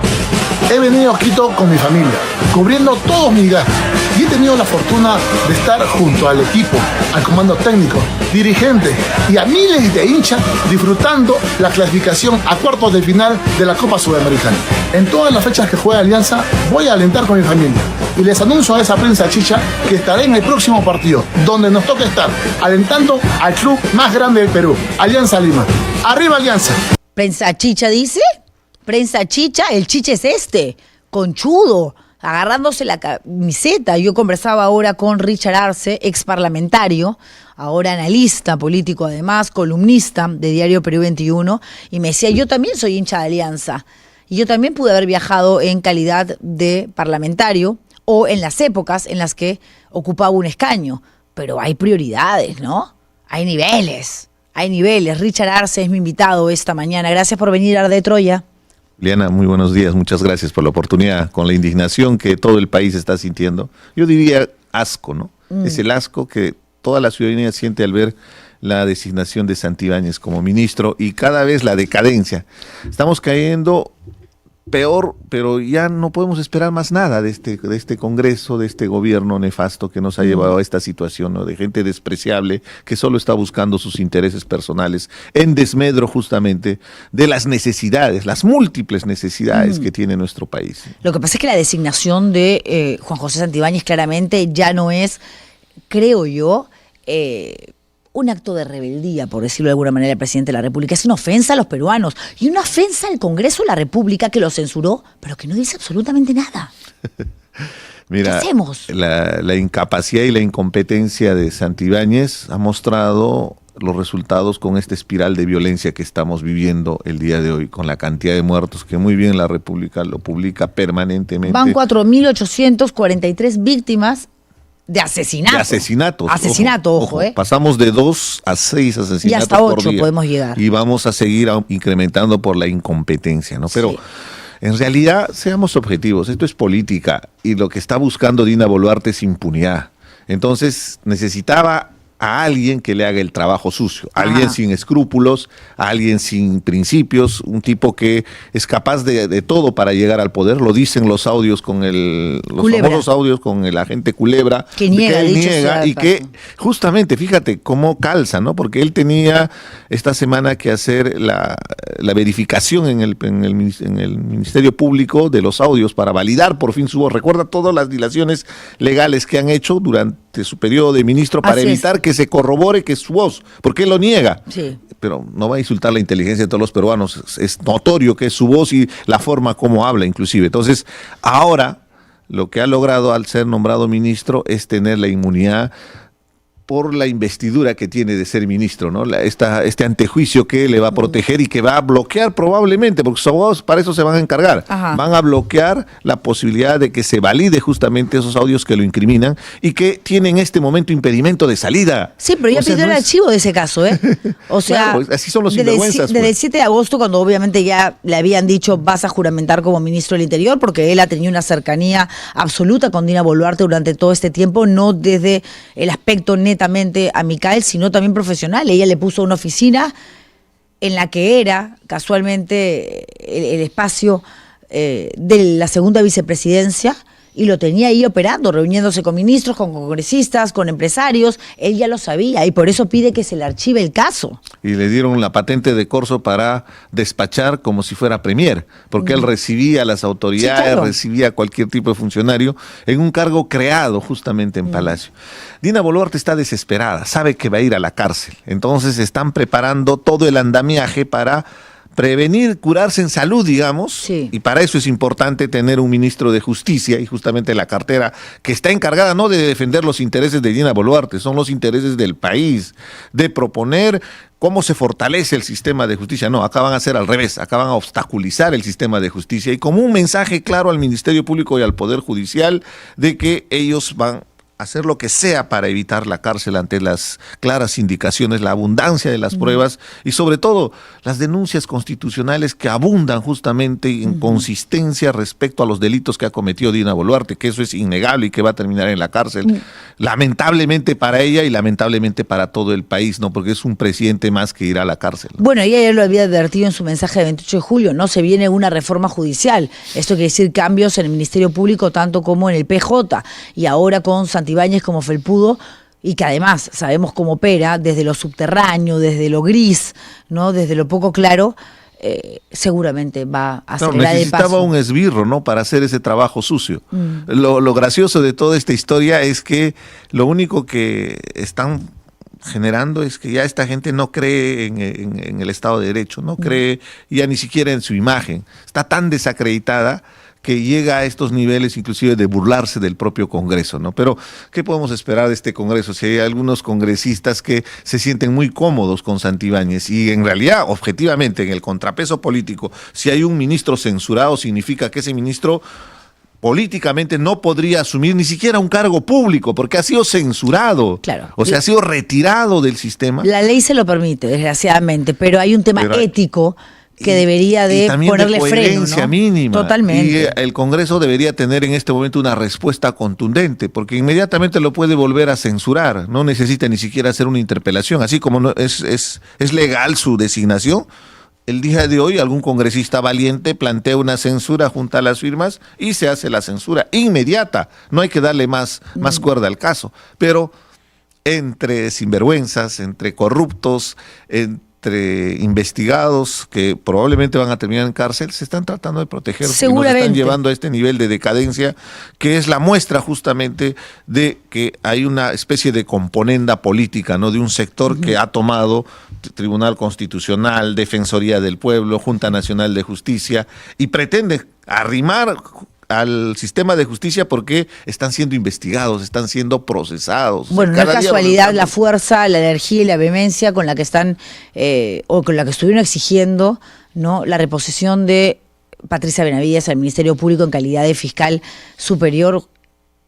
Speaker 3: He venido a Quito con mi familia, cubriendo todos mis gastos, y he tenido la fortuna de estar junto al equipo, al comando técnico, dirigentes y a miles de hinchas disfrutando la clasificación a cuartos de final de la Copa Sudamericana. En todas las fechas que juega Alianza voy a alentar con mi familia y les anuncio a esa prensa chicha que estaré en el próximo partido, donde nos toca estar alentando al club más grande del Perú, Alianza Lima. ¡Arriba Alianza!
Speaker 1: ¿Prensa chicha dice? ¿Prensa chicha? El chiche es este, conchudo, agarrándose la camiseta. Yo conversaba ahora con Richard Arce, ex parlamentario, ahora analista político además, columnista de Diario Perú 21, y me decía: yo también soy hincha de Alianza, y yo también pude haber viajado en calidad de parlamentario o en las épocas en las que ocupaba un escaño, pero hay prioridades, ¿no? Hay niveles. Richard Arce es mi invitado esta mañana. Gracias por venir, Arde Troya.
Speaker 6: Liana, muy buenos días, muchas gracias por la oportunidad. Con la indignación que todo el país está sintiendo, yo diría asco, ¿no? Es el asco que toda la ciudadanía siente al ver la designación de Santibáñez como ministro y cada vez la decadencia. Estamos cayendo peor, pero ya no podemos esperar más nada de este Congreso, de este gobierno nefasto que nos ha llevado a esta situación, ¿no? De gente despreciable que solo está buscando sus intereses personales en desmedro justamente de las necesidades, las múltiples necesidades que tiene nuestro país.
Speaker 1: Lo que pasa es que la designación de Juan José Santibáñez claramente ya no es, creo yo, un acto de rebeldía, por decirlo de alguna manera, del presidente de la República. Es una ofensa a los peruanos y una ofensa al Congreso de la República, que lo censuró, pero que no dice absolutamente nada.
Speaker 6: Mira,
Speaker 1: ¿qué hacemos?
Speaker 6: La incapacidad y la incompetencia de Santibáñez ha mostrado los resultados con esta espiral de violencia que estamos viviendo el día de hoy, con la cantidad de muertos que muy bien la República lo publica permanentemente.
Speaker 1: Van 4.843 víctimas de asesinato.
Speaker 6: De asesinatos.
Speaker 1: Asesinato, ojo.
Speaker 6: Pasamos de 2 a 6 asesinatos
Speaker 1: y hasta 8
Speaker 6: por día.
Speaker 1: podemos llegar.
Speaker 6: Y vamos a seguir incrementando por la incompetencia, ¿no? Pero
Speaker 1: Sí.
Speaker 6: en realidad, seamos objetivos, esto es política y lo que está buscando Dina Boluarte es impunidad. Entonces necesitaba a alguien que le haga el trabajo sucio, alguien sin escrúpulos, alguien sin principios, un tipo que es capaz de todo para llegar al poder. Lo dicen los audios con los famosos audios con el agente Culebra,
Speaker 1: que niega,
Speaker 6: él niega y que justamente, fíjate cómo calza, ¿no? Porque él tenía esta semana que hacer la verificación en el Ministerio Público de los audios para validar por fin su voz. Recuerda todas las dilaciones legales que han hecho durante su periodo de ministro para evitar que se corrobore que es su voz, porque él lo niega.
Speaker 1: Sí.
Speaker 6: Pero no va a insultar la inteligencia de todos los peruanos, es notorio que es su voz y la forma como habla inclusive. Entonces, ahora lo que ha logrado al ser nombrado ministro es tener la inmunidad por la investidura que tiene de ser ministro, ¿no? Este antejuicio que le va a proteger y que va a bloquear probablemente, porque sus abogados para eso se van a encargar, van a bloquear la posibilidad de que se valide justamente esos audios que lo incriminan y que tienen en este momento impedimento de salida.
Speaker 1: Sí, pero ya pidió el archivo de ese caso, ¿eh? O sea,
Speaker 6: claro, así son los sinvergüenzas.
Speaker 1: Desde el 7 de agosto, cuando obviamente ya le habían dicho vas a juramentar como ministro del Interior, porque él ha tenido una cercanía absoluta con Dina Boluarte durante todo este tiempo, no desde el aspecto netamente amical, sino también profesional. Ella le puso una oficina en la que era casualmente el espacio de la segunda vicepresidencia, y lo tenía ahí operando, reuniéndose con ministros, con congresistas, con empresarios. Él ya lo sabía y por eso pide que se le archive el caso.
Speaker 6: Y le dieron la patente de corso para despachar como si fuera premier, porque él recibía a las autoridades,
Speaker 1: sí, claro,
Speaker 6: recibía a cualquier tipo de funcionario en un cargo creado justamente en Palacio. Dina Boluarte está desesperada, sabe que va a ir a la cárcel, entonces están preparando todo el andamiaje para prevenir, curarse en salud, digamos, y para eso es importante tener un ministro de Justicia y justamente la cartera que está encargada no de defender los intereses de Dina Boluarte, son los intereses del país, de proponer cómo se fortalece el sistema de justicia. No, acá van a hacer al revés, acá van a obstaculizar el sistema de justicia y como un mensaje claro al Ministerio Público y al Poder Judicial de que ellos van hacer lo que sea para evitar la cárcel ante las claras indicaciones, la abundancia de las pruebas y sobre todo las denuncias constitucionales que abundan justamente en consistencia respecto a los delitos que ha cometido Dina Boluarte, que eso es innegable y que va a terminar en la cárcel, lamentablemente para ella y lamentablemente para todo el país, ¿no? Porque es un presidente más que irá a la cárcel, ¿no?
Speaker 1: Bueno, ella ya lo había advertido en su mensaje de 28 de julio, ¿no? Se viene una reforma judicial. Esto quiere decir cambios en el Ministerio Público, tanto como en el PJ, y ahora con Santibáñez como felpudo, y que además sabemos cómo opera desde lo subterráneo, desde lo gris, ¿no? Desde lo poco claro. Seguramente va a acelerar el paso.
Speaker 6: Necesitaba un esbirro, ¿no? Para hacer ese trabajo sucio. Lo gracioso de toda esta historia es que lo único que están generando es que ya esta gente no cree en el Estado de Derecho, no cree ya ni siquiera en su imagen. Está tan desacreditada que llega a estos niveles inclusive de burlarse del propio Congreso, ¿no? Pero, ¿qué podemos esperar de este Congreso? Si hay algunos congresistas que se sienten muy cómodos con Santibáñez y en realidad, objetivamente, en el contrapeso político, si hay un ministro censurado, significa que ese ministro políticamente no podría asumir ni siquiera un cargo público porque ha sido censurado,
Speaker 1: claro,
Speaker 6: o sea, ha sido retirado del sistema.
Speaker 1: La ley se lo permite, desgraciadamente, pero hay un tema ético que debería de ponerle freno, ¿no?
Speaker 6: Mínima.
Speaker 1: Totalmente.
Speaker 6: Y el Congreso debería tener en este momento una respuesta contundente, porque inmediatamente lo puede volver a censurar, no necesita ni siquiera hacer una interpelación, así como no, es legal su designación. El día de hoy algún congresista valiente plantea una censura junto a las firmas y se hace la censura inmediata, no hay que darle más cuerda al caso, pero entre sinvergüenzas, entre corruptos, entre investigados que probablemente van a terminar en cárcel, se están tratando de proteger.
Speaker 1: Seguramente.
Speaker 6: Y nos están llevando a este nivel de decadencia que es la muestra justamente de que hay una especie de componenda política, ¿no? De un sector que ha tomado Tribunal Constitucional, Defensoría del Pueblo, Junta Nacional de Justicia y pretende arrimar al sistema de justicia porque están siendo investigados, están siendo procesados.
Speaker 1: Bueno, no es casualidad la fuerza, la energía y la vehemencia con la que están o con la que estuvieron exigiendo, ¿no?, la reposición de Patricia Benavides al Ministerio Público en calidad de fiscal superior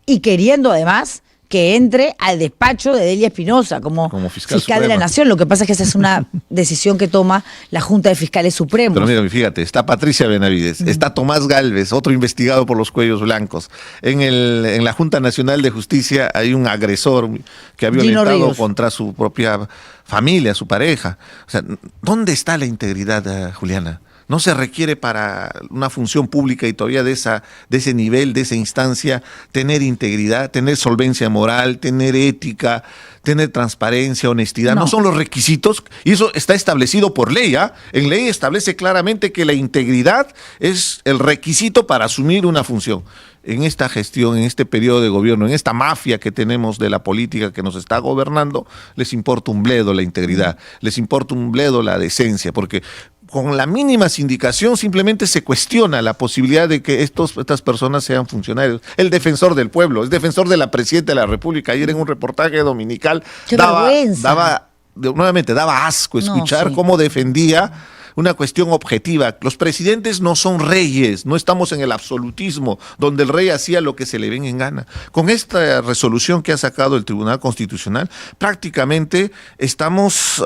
Speaker 1: y queriendo además que entre al despacho de Delia Espinosa como
Speaker 6: fiscal
Speaker 1: fiscal de la
Speaker 6: suprema.
Speaker 1: Nación. Lo que pasa es que esa es una decisión que toma la Junta de Fiscales Supremos.
Speaker 6: Pero mira, fíjate, está Patricia Benavides, está Tomás Gálvez, otro investigado por los cuellos blancos. En la Junta Nacional de Justicia hay un agresor que ha
Speaker 1: Gino
Speaker 6: violentado
Speaker 1: Ríos.
Speaker 6: contra su propia familia, su pareja. O sea, ¿dónde está la integridad, Juliana? No se requiere para una función pública y todavía de ese nivel, de esa instancia, tener integridad, tener solvencia moral, tener ética, tener transparencia, honestidad. No son los requisitos, y eso está establecido por ley. En ley establece claramente que la integridad es el requisito para asumir una función. En esta gestión, en este periodo de gobierno, en esta mafia que tenemos de la política que nos está gobernando, les importa un bledo la integridad, les importa un bledo la decencia, porque con la mínima sindicación simplemente se cuestiona la posibilidad de que estas personas sean funcionarios. El defensor del pueblo, es defensor de la presidenta de la República. Ayer en un reportaje dominical
Speaker 1: ¡Qué vergüenza!
Speaker 6: daba asco escuchar cómo defendía una cuestión objetiva. Los presidentes no son reyes, no estamos en el absolutismo, donde el rey hacía lo que se le venga en gana. Con esta resolución que ha sacado el Tribunal Constitucional, prácticamente estamos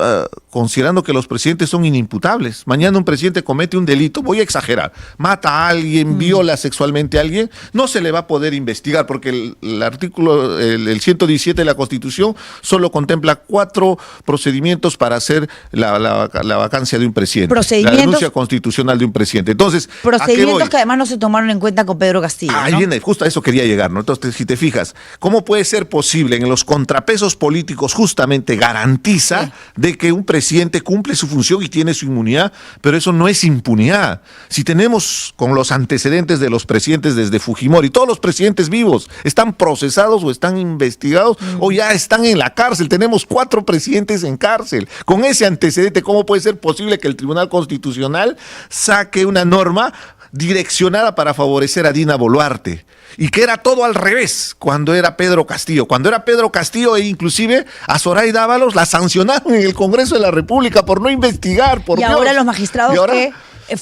Speaker 6: considerando que los presidentes son inimputables. Mañana un presidente comete un delito, voy a exagerar, mata a alguien, viola sexualmente a alguien, no se le va a poder investigar, porque el artículo, el 117 de la Constitución solo contempla 4 procedimientos para hacer la vacancia de un presidente. La denuncia constitucional de un presidente. Entonces,
Speaker 1: procedimientos que además no se tomaron en cuenta con Pedro Castillo.
Speaker 6: Ahí viene, justo a eso quería llegar, ¿no? Entonces, si te fijas, ¿cómo puede ser posible en los contrapesos políticos justamente garantiza de que un presidente cumple su función y tiene su inmunidad? Pero eso no es impunidad. Si tenemos con los antecedentes de los presidentes desde Fujimori, todos los presidentes vivos están procesados o están investigados o ya están en la cárcel. Tenemos 4 presidentes en cárcel. Con ese antecedente, ¿cómo puede ser posible que el Tribunal Constitucional saque una norma direccionada para favorecer a Dina Boluarte? Y que era todo al revés cuando era Pedro Castillo. Cuando era Pedro Castillo, e inclusive a Zoraida Ábalos la sancionaron en el Congreso de la República por no investigar, por
Speaker 1: Y
Speaker 6: Dios.
Speaker 1: ahora los magistrados
Speaker 6: ¿Y ahora?
Speaker 1: que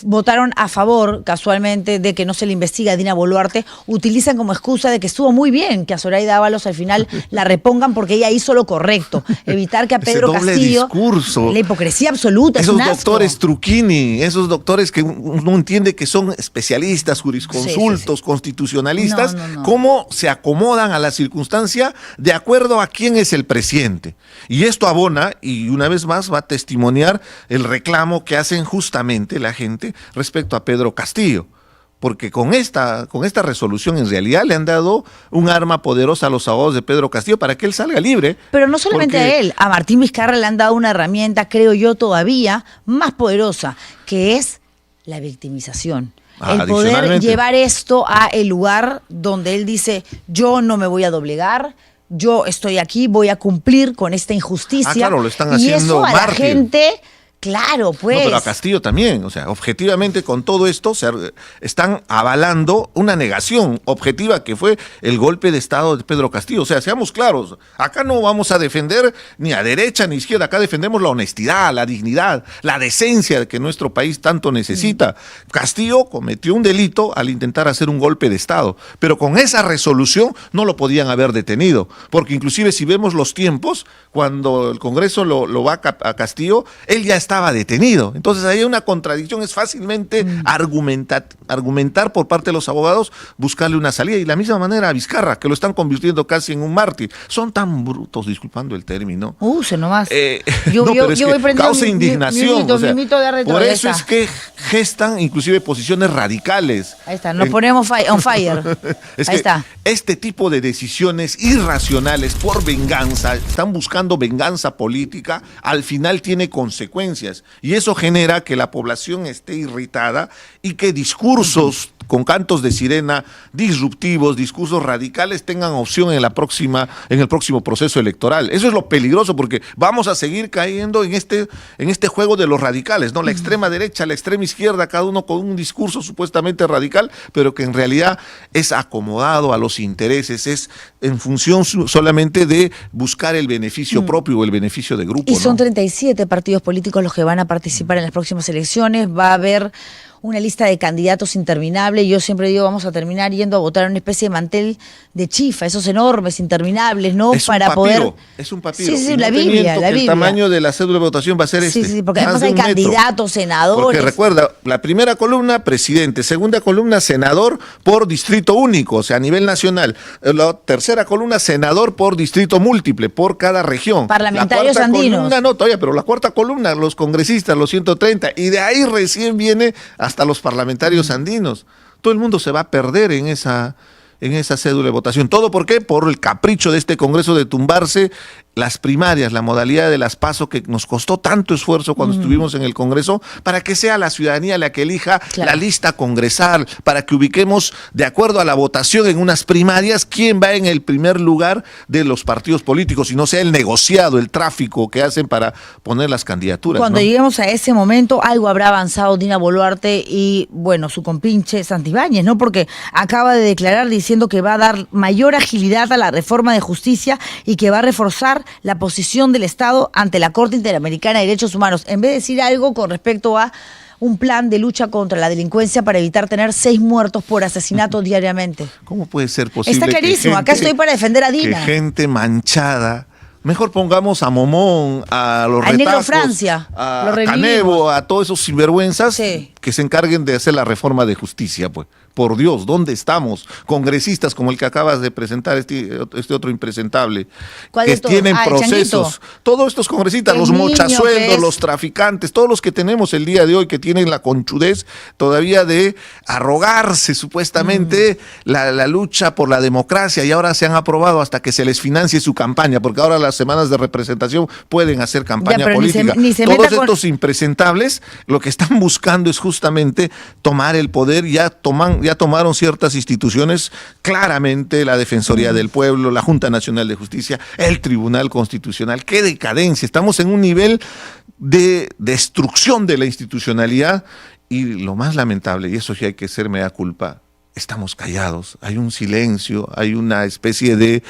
Speaker 1: votaron a favor, casualmente, de que no se le investiga a Dina Boluarte, utilizan como excusa de que estuvo muy bien que a Zoraida Ábalos al final la repongan porque ella hizo lo correcto. Evitar que a Pedro
Speaker 6: Ese doble
Speaker 1: Castillo...
Speaker 6: discurso.
Speaker 1: La hipocresía absoluta,
Speaker 6: Esos
Speaker 1: es un asco.
Speaker 6: doctores Truquini, esos doctores que uno entiende que son especialistas, jurisconsultos, constitucionalistas,
Speaker 1: No.
Speaker 6: cómo se acomodan a la circunstancia de acuerdo a quién es el presidente. Y esto abona, y una vez más va a testimoniar el reclamo que hacen justamente la gente respecto a Pedro Castillo. Porque con esta resolución en realidad le han dado un arma poderosa a los abogados de Pedro Castillo para que él salga libre.
Speaker 1: Pero no solamente a él, a Martín Vizcarra le han dado una herramienta, creo yo, todavía más poderosa, que es la victimización. El poder
Speaker 6: Adicionalmente.
Speaker 1: llevar esto a el lugar donde él dice, yo no me voy a doblegar, yo estoy aquí, voy a cumplir con esta injusticia.
Speaker 6: Claro, lo están
Speaker 1: y
Speaker 6: haciendo
Speaker 1: eso a la
Speaker 6: mártir.
Speaker 1: gente... Claro, pues.
Speaker 6: No, pero a Castillo también, o sea, objetivamente con todo esto están avalando una negación objetiva que fue el golpe de Estado de Pedro Castillo. O sea, seamos claros, acá no vamos a defender ni a derecha ni a izquierda, acá defendemos la honestidad, la dignidad, la decencia que nuestro país tanto necesita. Castillo cometió un delito al intentar hacer un golpe de Estado, pero con esa resolución no lo podían haber detenido, porque inclusive si vemos los tiempos, cuando el Congreso lo va a Castillo, él ya estaba detenido. Entonces hay una contradicción, es fácilmente argumentar por parte de los abogados, buscarle una salida. Y de la misma manera a Vizcarra, que lo están convirtiendo casi en un mártir. Son tan brutos, disculpando el término.
Speaker 1: Se nomás.
Speaker 6: Pero es que
Speaker 1: voy prendiendo
Speaker 6: causa
Speaker 1: mi
Speaker 6: indignación.
Speaker 1: mi mito de Arde Troy,
Speaker 6: por
Speaker 1: ahí
Speaker 6: eso
Speaker 1: está.
Speaker 6: es que gestan inclusive posiciones radicales.
Speaker 1: Ahí está, nos ponemos on fire.
Speaker 6: Es
Speaker 1: Ahí
Speaker 6: que
Speaker 1: está.
Speaker 6: este tipo de decisiones irracionales por venganza, están buscando venganza política, al final tiene consecuencias. Y eso genera que la población esté irritada y que discursos con cantos de sirena disruptivos, discursos radicales tengan opción en el próximo proceso electoral. Eso es lo peligroso, porque vamos a seguir cayendo en este juego de los radicales, ¿no? La extrema derecha, la extrema izquierda, cada uno con un discurso supuestamente radical, pero que en realidad es acomodado a los intereses, es en función solamente de buscar el beneficio propio o el beneficio de grupo.
Speaker 1: Y son
Speaker 6: ¿no?
Speaker 1: 37 partidos políticos los que van a participar en las próximas elecciones. Va a haber una lista de candidatos interminable. Yo siempre digo, vamos a terminar yendo a votar en una especie de mantel de chifa, esos enormes, interminables, ¿no?
Speaker 6: Es
Speaker 1: para
Speaker 6: un papiro,
Speaker 1: poder...
Speaker 6: es un papiro.
Speaker 1: Sí, sí,
Speaker 6: Y
Speaker 1: la
Speaker 6: no te
Speaker 1: Biblia,
Speaker 6: miento
Speaker 1: la
Speaker 6: que
Speaker 1: Biblia.
Speaker 6: el tamaño de la cédula de votación va a ser
Speaker 1: Sí, sí, porque
Speaker 6: más
Speaker 1: además
Speaker 6: de
Speaker 1: hay
Speaker 6: un metro.
Speaker 1: candidatos, senadores.
Speaker 6: Porque recuerda, la primera columna, presidente. Segunda columna, senador por distrito único, o sea, a nivel nacional. La tercera columna, senador por distrito múltiple, por cada región.
Speaker 1: Parlamentarios
Speaker 6: la cuarta
Speaker 1: andinos.
Speaker 6: columna, no, todavía, pero la cuarta columna, los congresistas, los 130. Y de ahí recién viene hasta los parlamentarios andinos. Todo el mundo se va a perder en esa cédula de votación. ¿Todo por qué? Por el capricho de este Congreso de tumbarse las primarias, la modalidad de las PASO que nos costó tanto esfuerzo cuando estuvimos en el Congreso, para que sea la ciudadanía la que elija la lista congresal, para que ubiquemos de acuerdo a la votación en unas primarias quién va en el primer lugar de los partidos políticos y no sea el negociado, el tráfico que hacen para poner las candidaturas.
Speaker 1: Cuando
Speaker 6: ¿no?
Speaker 1: lleguemos a ese momento, algo habrá avanzado Dina Boluarte y, bueno, su compinche Santibáñez, ¿no? Porque acaba de declarar diciendo que va a dar mayor agilidad a la reforma de justicia y que va a reforzar la posición del Estado ante la Corte Interamericana de Derechos Humanos, en vez de decir algo con respecto a un plan de lucha contra la delincuencia para evitar tener 6 muertos por asesinato diariamente.
Speaker 6: ¿Cómo puede ser posible?
Speaker 1: Está clarísimo, acá estoy para defender a Dina.
Speaker 6: Que gente manchada. Mejor pongamos a Momón, a los
Speaker 1: Al Negro
Speaker 6: retazos,
Speaker 1: Francia,
Speaker 6: a
Speaker 1: lo revivimos.
Speaker 6: Canevo, a todos esos sinvergüenzas
Speaker 1: Sí.
Speaker 6: que se encarguen de hacer la reforma de justicia, pues. Por Dios, ¿dónde estamos? Congresistas como el que acabas de presentar, este otro impresentable,
Speaker 1: ¿Cuál
Speaker 6: que
Speaker 1: de todos?
Speaker 6: tienen
Speaker 1: Ah, el
Speaker 6: procesos.
Speaker 1: Changuito.
Speaker 6: Todos estos congresistas,
Speaker 1: El
Speaker 6: los
Speaker 1: niño,
Speaker 6: mochasueldos,
Speaker 1: ¿ves?
Speaker 6: los traficantes, todos los que tenemos el día de hoy, que tienen la conchudez todavía de arrogarse supuestamente la lucha por la democracia, y ahora se han aprobado hasta que se les financie su campaña, porque ahora las semanas de representación pueden hacer campaña
Speaker 1: pero
Speaker 6: política.
Speaker 1: ni se
Speaker 6: Todos
Speaker 1: meta con-
Speaker 6: estos impresentables lo que están buscando es justamente tomar el poder. Ya tomaron ciertas instituciones, claramente la Defensoría del Pueblo, la Junta Nacional de Justicia, el Tribunal Constitucional. ¡Qué decadencia! Estamos en un nivel de destrucción de la institucionalidad, y lo más lamentable, y eso sí hay que ser mea culpa, estamos callados, hay un silencio, hay una especie de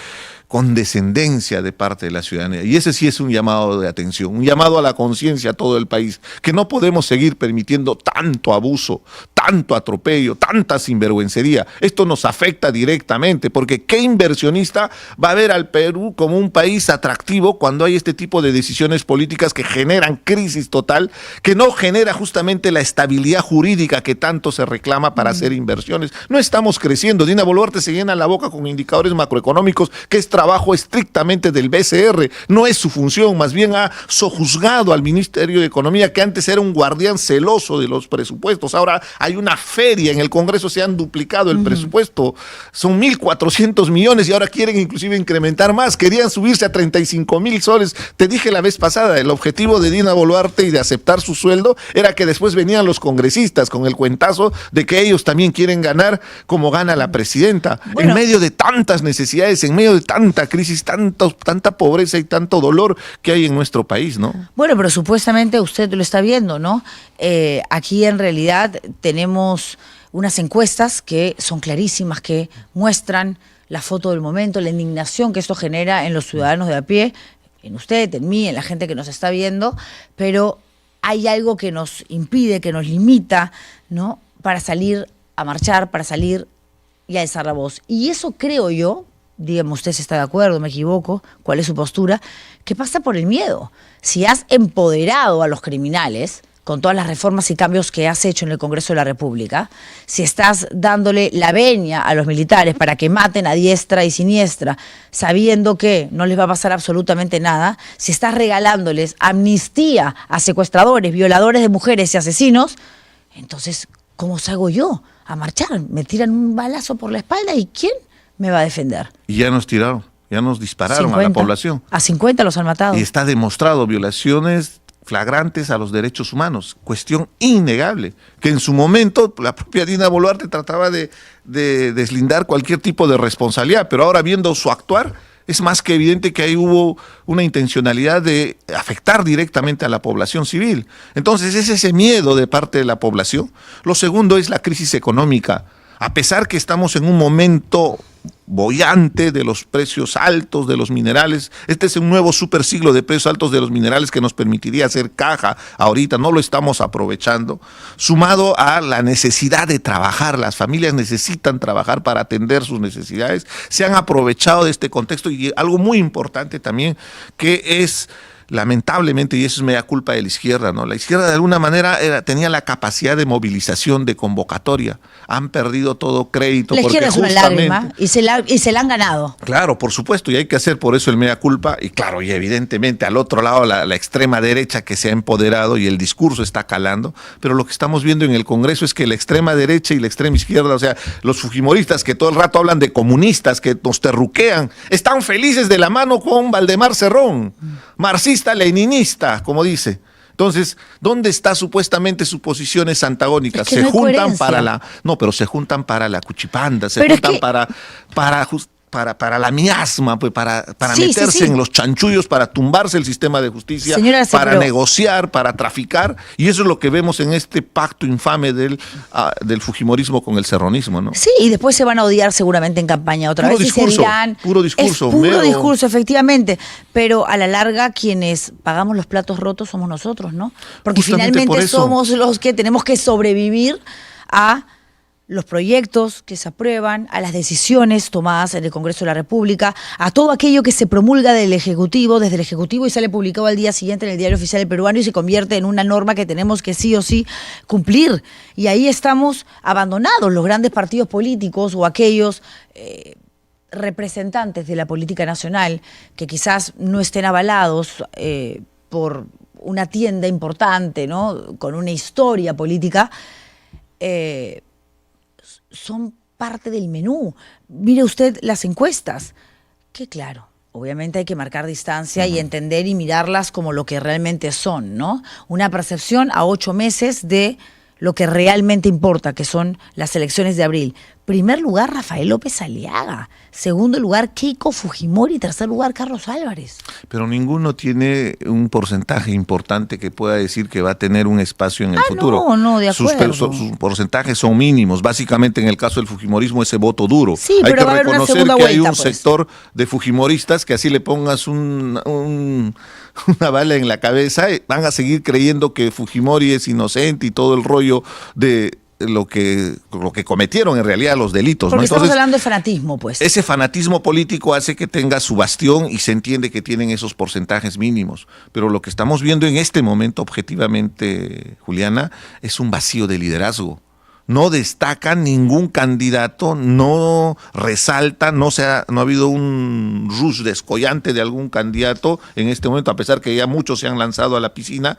Speaker 6: condescendencia de parte de la ciudadanía. Y ese sí es un llamado de atención, un llamado a la conciencia a todo el país, que no podemos seguir permitiendo tanto abuso, tanto atropello, tanta sinvergüencería. Esto nos afecta directamente, porque ¿qué inversionista va a ver al Perú como un país atractivo cuando hay este tipo de decisiones políticas que generan crisis total, que no genera justamente la estabilidad jurídica que tanto se reclama para hacer inversiones? No estamos creciendo. Dina Boluarte se llena la boca con indicadores macroeconómicos, que es trabajo estrictamente del BCR, no es su función. Más bien ha sojuzgado al Ministerio de Economía, que antes era un guardián celoso de los presupuestos. Ahora hay una feria en el Congreso, se han duplicado el presupuesto, son 1.400 millones y ahora quieren inclusive incrementar más. Querían subirse a 35.000 soles. Te dije la vez pasada, el objetivo de Dina Boluarte y de aceptar su sueldo era que después venían los congresistas con el cuentazo de que ellos también quieren ganar como gana la presidenta.
Speaker 1: Bueno,
Speaker 6: en medio de tantas necesidades, en medio de tanta crisis, tanta pobreza y tanto dolor que hay en nuestro país, ¿no?
Speaker 1: Bueno, pero supuestamente usted lo está viendo, ¿no? Aquí en realidad tenemos unas encuestas que son clarísimas, que muestran la foto del momento, la indignación que esto genera en los ciudadanos de a pie, en usted, en mí, en la gente que nos está viendo, pero hay algo que nos impide, que nos limita, ¿no? Para salir a marchar, para salir y a alzar la voz. Y eso creo yo, dígame usted si está de acuerdo, me equivoco, cuál es su postura, que pasa por el miedo. Si has empoderado a los criminales con todas las reformas y cambios que has hecho en el Congreso de la República, si estás dándole la venia a los militares para que maten a diestra y siniestra, sabiendo que no les va a pasar absolutamente nada, si estás regalándoles amnistía a secuestradores, violadores de mujeres y asesinos, entonces, ¿cómo salgo yo a marchar? Me tiran un balazo por la espalda y ¿quién me va a defender?
Speaker 6: Y ya nos tiraron, ya nos dispararon
Speaker 1: 50.
Speaker 6: a la población.
Speaker 1: A 50 los han matado.
Speaker 6: Y está demostrado violaciones flagrantes a los derechos humanos, cuestión innegable, que en su momento la propia Dina Boluarte trataba de deslindar cualquier tipo de responsabilidad, pero ahora viendo su actuar, es más que evidente que ahí hubo una intencionalidad de afectar directamente a la población civil. Entonces es ese miedo de parte de la población. Lo segundo es la crisis económica. A pesar que estamos en un momento boyante de los precios altos de los minerales. Este es un nuevo super siglo de precios altos de los minerales que nos permitiría hacer caja ahorita, no lo estamos aprovechando, sumado a la necesidad de trabajar. Las familias necesitan trabajar para atender sus necesidades. Se han aprovechado de este contexto y algo muy importante también, que es lamentablemente, y eso es mea culpa de la izquierda, ¿no? La izquierda de alguna manera tenía la capacidad de movilización, de convocatoria. Han perdido todo crédito.
Speaker 1: La izquierda es una
Speaker 6: justamente,
Speaker 1: lágrima y se la han ganado.
Speaker 6: Claro, por supuesto, y hay que hacer por eso el mea culpa. Y claro, y evidentemente al otro lado la extrema derecha que se ha empoderado y el discurso está calando. Pero lo que estamos viendo en el Congreso es que la extrema derecha y la extrema izquierda, o sea, los fujimoristas que todo el rato hablan de comunistas, que nos terruquean, están felices de la mano con Valdemar Cerrón, marxista, leninista, como dice. Entonces, ¿dónde está supuestamente sus posiciones antagónicas?
Speaker 1: Es que
Speaker 6: Se
Speaker 1: no hay
Speaker 6: juntan
Speaker 1: coherencia.
Speaker 6: para la... No, pero se juntan para la cuchipanda, se
Speaker 1: Pero es
Speaker 6: juntan
Speaker 1: que-
Speaker 6: para la miasma, pues para
Speaker 1: Sí,
Speaker 6: meterse
Speaker 1: sí, sí.
Speaker 6: en los chanchullos, para tumbarse el sistema de justicia,
Speaker 1: Señora Arce,
Speaker 6: para
Speaker 1: pero-
Speaker 6: negociar, para traficar. Y eso es lo que vemos en este pacto infame del fujimorismo con el cerronismo, ¿no?
Speaker 1: Sí, y después se van a odiar seguramente en campaña otra
Speaker 6: Puro
Speaker 1: vez
Speaker 6: discurso,
Speaker 1: y se dirán,
Speaker 6: puro discurso,
Speaker 1: es puro
Speaker 6: mero-
Speaker 1: discurso, efectivamente, pero a la larga quienes pagamos los platos rotos somos nosotros, ¿no? Porque
Speaker 6: Justamente por
Speaker 1: finalmente
Speaker 6: eso.
Speaker 1: somos los que tenemos que sobrevivir a los proyectos que se aprueban, a las decisiones tomadas en el Congreso de la República, a todo aquello que se promulga del Ejecutivo, desde el Ejecutivo y sale publicado al día siguiente en el Diario Oficial del Peruano y se convierte en una norma que tenemos que sí o sí cumplir. Y ahí estamos abandonados los grandes partidos políticos o aquellos representantes de la política nacional que quizás no estén avalados por una tienda importante, ¿no? Con una historia política, son parte del menú. Mire usted las encuestas, que claro, obviamente hay que marcar distancia y entender y mirarlas como lo que realmente son, ¿no? Una percepción a 8 meses de lo que realmente importa, que son las elecciones de abril. Primer lugar, Rafael López Aliaga. Segundo lugar, Keiko Fujimori. Tercer lugar, Carlos Álvarez.
Speaker 6: Pero ninguno tiene un porcentaje importante que pueda decir que va a tener un espacio en el futuro.
Speaker 1: No, de acuerdo.
Speaker 6: Sus porcentajes son mínimos. Básicamente, en el caso del fujimorismo, ese voto duro.
Speaker 1: Sí,
Speaker 6: hay
Speaker 1: pero
Speaker 6: que
Speaker 1: va a haber una
Speaker 6: reconocer
Speaker 1: segunda
Speaker 6: que hay
Speaker 1: vuelta,
Speaker 6: un
Speaker 1: pues.
Speaker 6: sector de fujimoristas que así le pongas una bala en la cabeza, van a seguir creyendo que Fujimori es inocente y todo el rollo de lo que cometieron en realidad los delitos,
Speaker 1: Porque
Speaker 6: ¿no?
Speaker 1: estamos
Speaker 6: Entonces,
Speaker 1: hablando de fanatismo, pues.
Speaker 6: ese fanatismo político hace que tenga su bastión y se entiende que tienen esos porcentajes mínimos. Pero lo que estamos viendo en este momento, objetivamente, Juliana, es un vacío de liderazgo. No destaca ningún candidato, no resalta, no ha habido un rush descollante de algún candidato en este momento, a pesar que ya muchos se han lanzado a la piscina.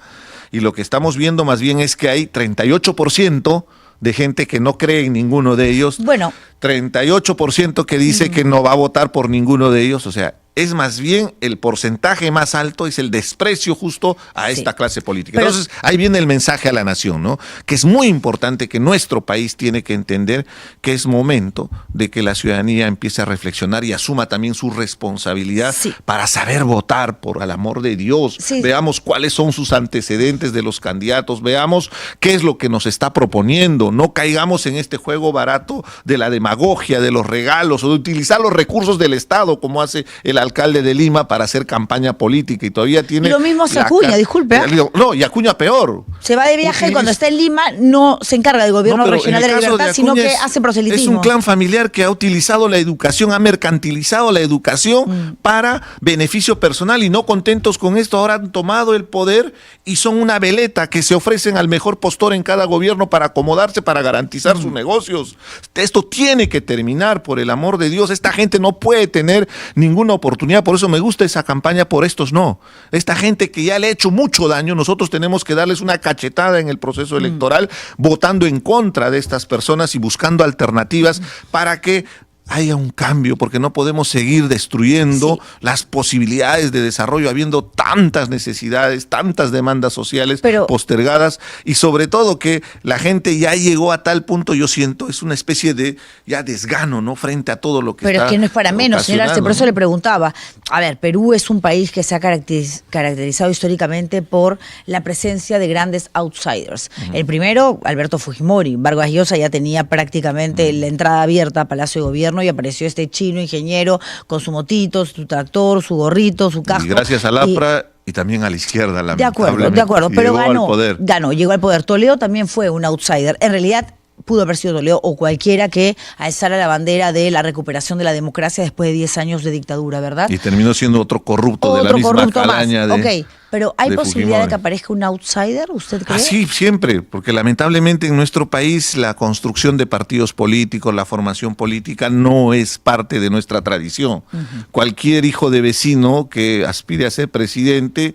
Speaker 6: Y lo que estamos viendo más bien es que hay 38% de gente que no cree en ninguno de ellos.
Speaker 1: Bueno.
Speaker 6: 38% que dice que no va a votar por ninguno de ellos. O sea, es más bien el porcentaje más alto, es el desprecio justo a
Speaker 1: Sí.
Speaker 6: esta clase política.
Speaker 1: Pero-
Speaker 6: Entonces, ahí viene el mensaje a la nación, ¿no? Que es muy importante, que nuestro país tiene que entender que es momento de que la ciudadanía empiece a reflexionar y asuma también su responsabilidad
Speaker 1: Sí.
Speaker 6: para saber votar, por el amor de Dios.
Speaker 1: Sí.
Speaker 6: Veamos cuáles son sus antecedentes de los candidatos, veamos qué es lo que nos está proponiendo. No caigamos en este juego barato de la demagogia, de los regalos o de utilizar los recursos del Estado, como hace el alcalde de Lima para hacer campaña política y todavía tiene...
Speaker 1: Y lo mismo hace
Speaker 6: la
Speaker 1: Acuña,
Speaker 6: ca-
Speaker 1: disculpe, ¿eh?
Speaker 6: No, y Acuña peor.
Speaker 1: Se va de viaje y
Speaker 6: Utiliza-
Speaker 1: cuando está en Lima no se encarga del gobierno
Speaker 6: No, pero
Speaker 1: regional
Speaker 6: en
Speaker 1: de
Speaker 6: el
Speaker 1: la
Speaker 6: caso
Speaker 1: libertad, sino
Speaker 6: Acuña
Speaker 1: que hace proselitismo.
Speaker 6: Es un clan familiar que ha utilizado la educación, ha mercantilizado la educación para beneficio personal y no contentos con esto, ahora han tomado el poder y son una veleta que se ofrecen al mejor postor en cada gobierno para acomodarse, para garantizar sus negocios. Esto tiene que terminar, por el amor de Dios. Esta gente no puede tener ninguna oportunidad, por eso me gusta esa campaña, por estos no. Esta gente que ya le ha hecho mucho daño, nosotros tenemos que darles una cachetada en el proceso electoral, votando en contra de estas personas y buscando alternativas para que haya un cambio, porque no podemos seguir destruyendo las posibilidades de desarrollo, habiendo tantas necesidades, tantas demandas sociales
Speaker 1: Pero-
Speaker 6: postergadas, y sobre todo que la gente ya llegó a tal punto, yo siento, es una especie de ya desgano, ¿no? Frente a todo lo que
Speaker 1: Pero
Speaker 6: está
Speaker 1: es que no es para menos, señora Arce, por eso
Speaker 6: ocasionando,
Speaker 1: le preguntaba. A ver, Perú es un país que se ha caracterizado históricamente por la presencia de grandes outsiders. El primero, Alberto Fujimori. Vargas Llosa ya tenía prácticamente la entrada abierta a Palacio de Gobierno gobierno y apareció este chino ingeniero con su motito, su tractor, su gorrito, su casco.
Speaker 6: Y gracias al APRA y también a la izquierda, lamentablemente.
Speaker 1: De acuerdo,
Speaker 6: y
Speaker 1: pero
Speaker 6: llegó
Speaker 1: ganó,
Speaker 6: al poder.
Speaker 1: llegó al poder. Toledo también fue un outsider. En realidad pudo haber sido Toledo o cualquiera que alzara la bandera de la recuperación de la democracia después de 10 años de dictadura, ¿verdad?
Speaker 6: Y terminó siendo otro corrupto de la misma
Speaker 1: corrupto
Speaker 6: calaña
Speaker 1: más.
Speaker 6: de
Speaker 1: Ok, pero ¿hay
Speaker 6: de
Speaker 1: posibilidad de
Speaker 6: Fujimori.
Speaker 1: que aparezca un outsider, usted cree?
Speaker 6: Sí, siempre, porque lamentablemente en nuestro país la construcción de partidos políticos, la formación política no es parte de nuestra tradición. Cualquier hijo de vecino que aspire a ser presidente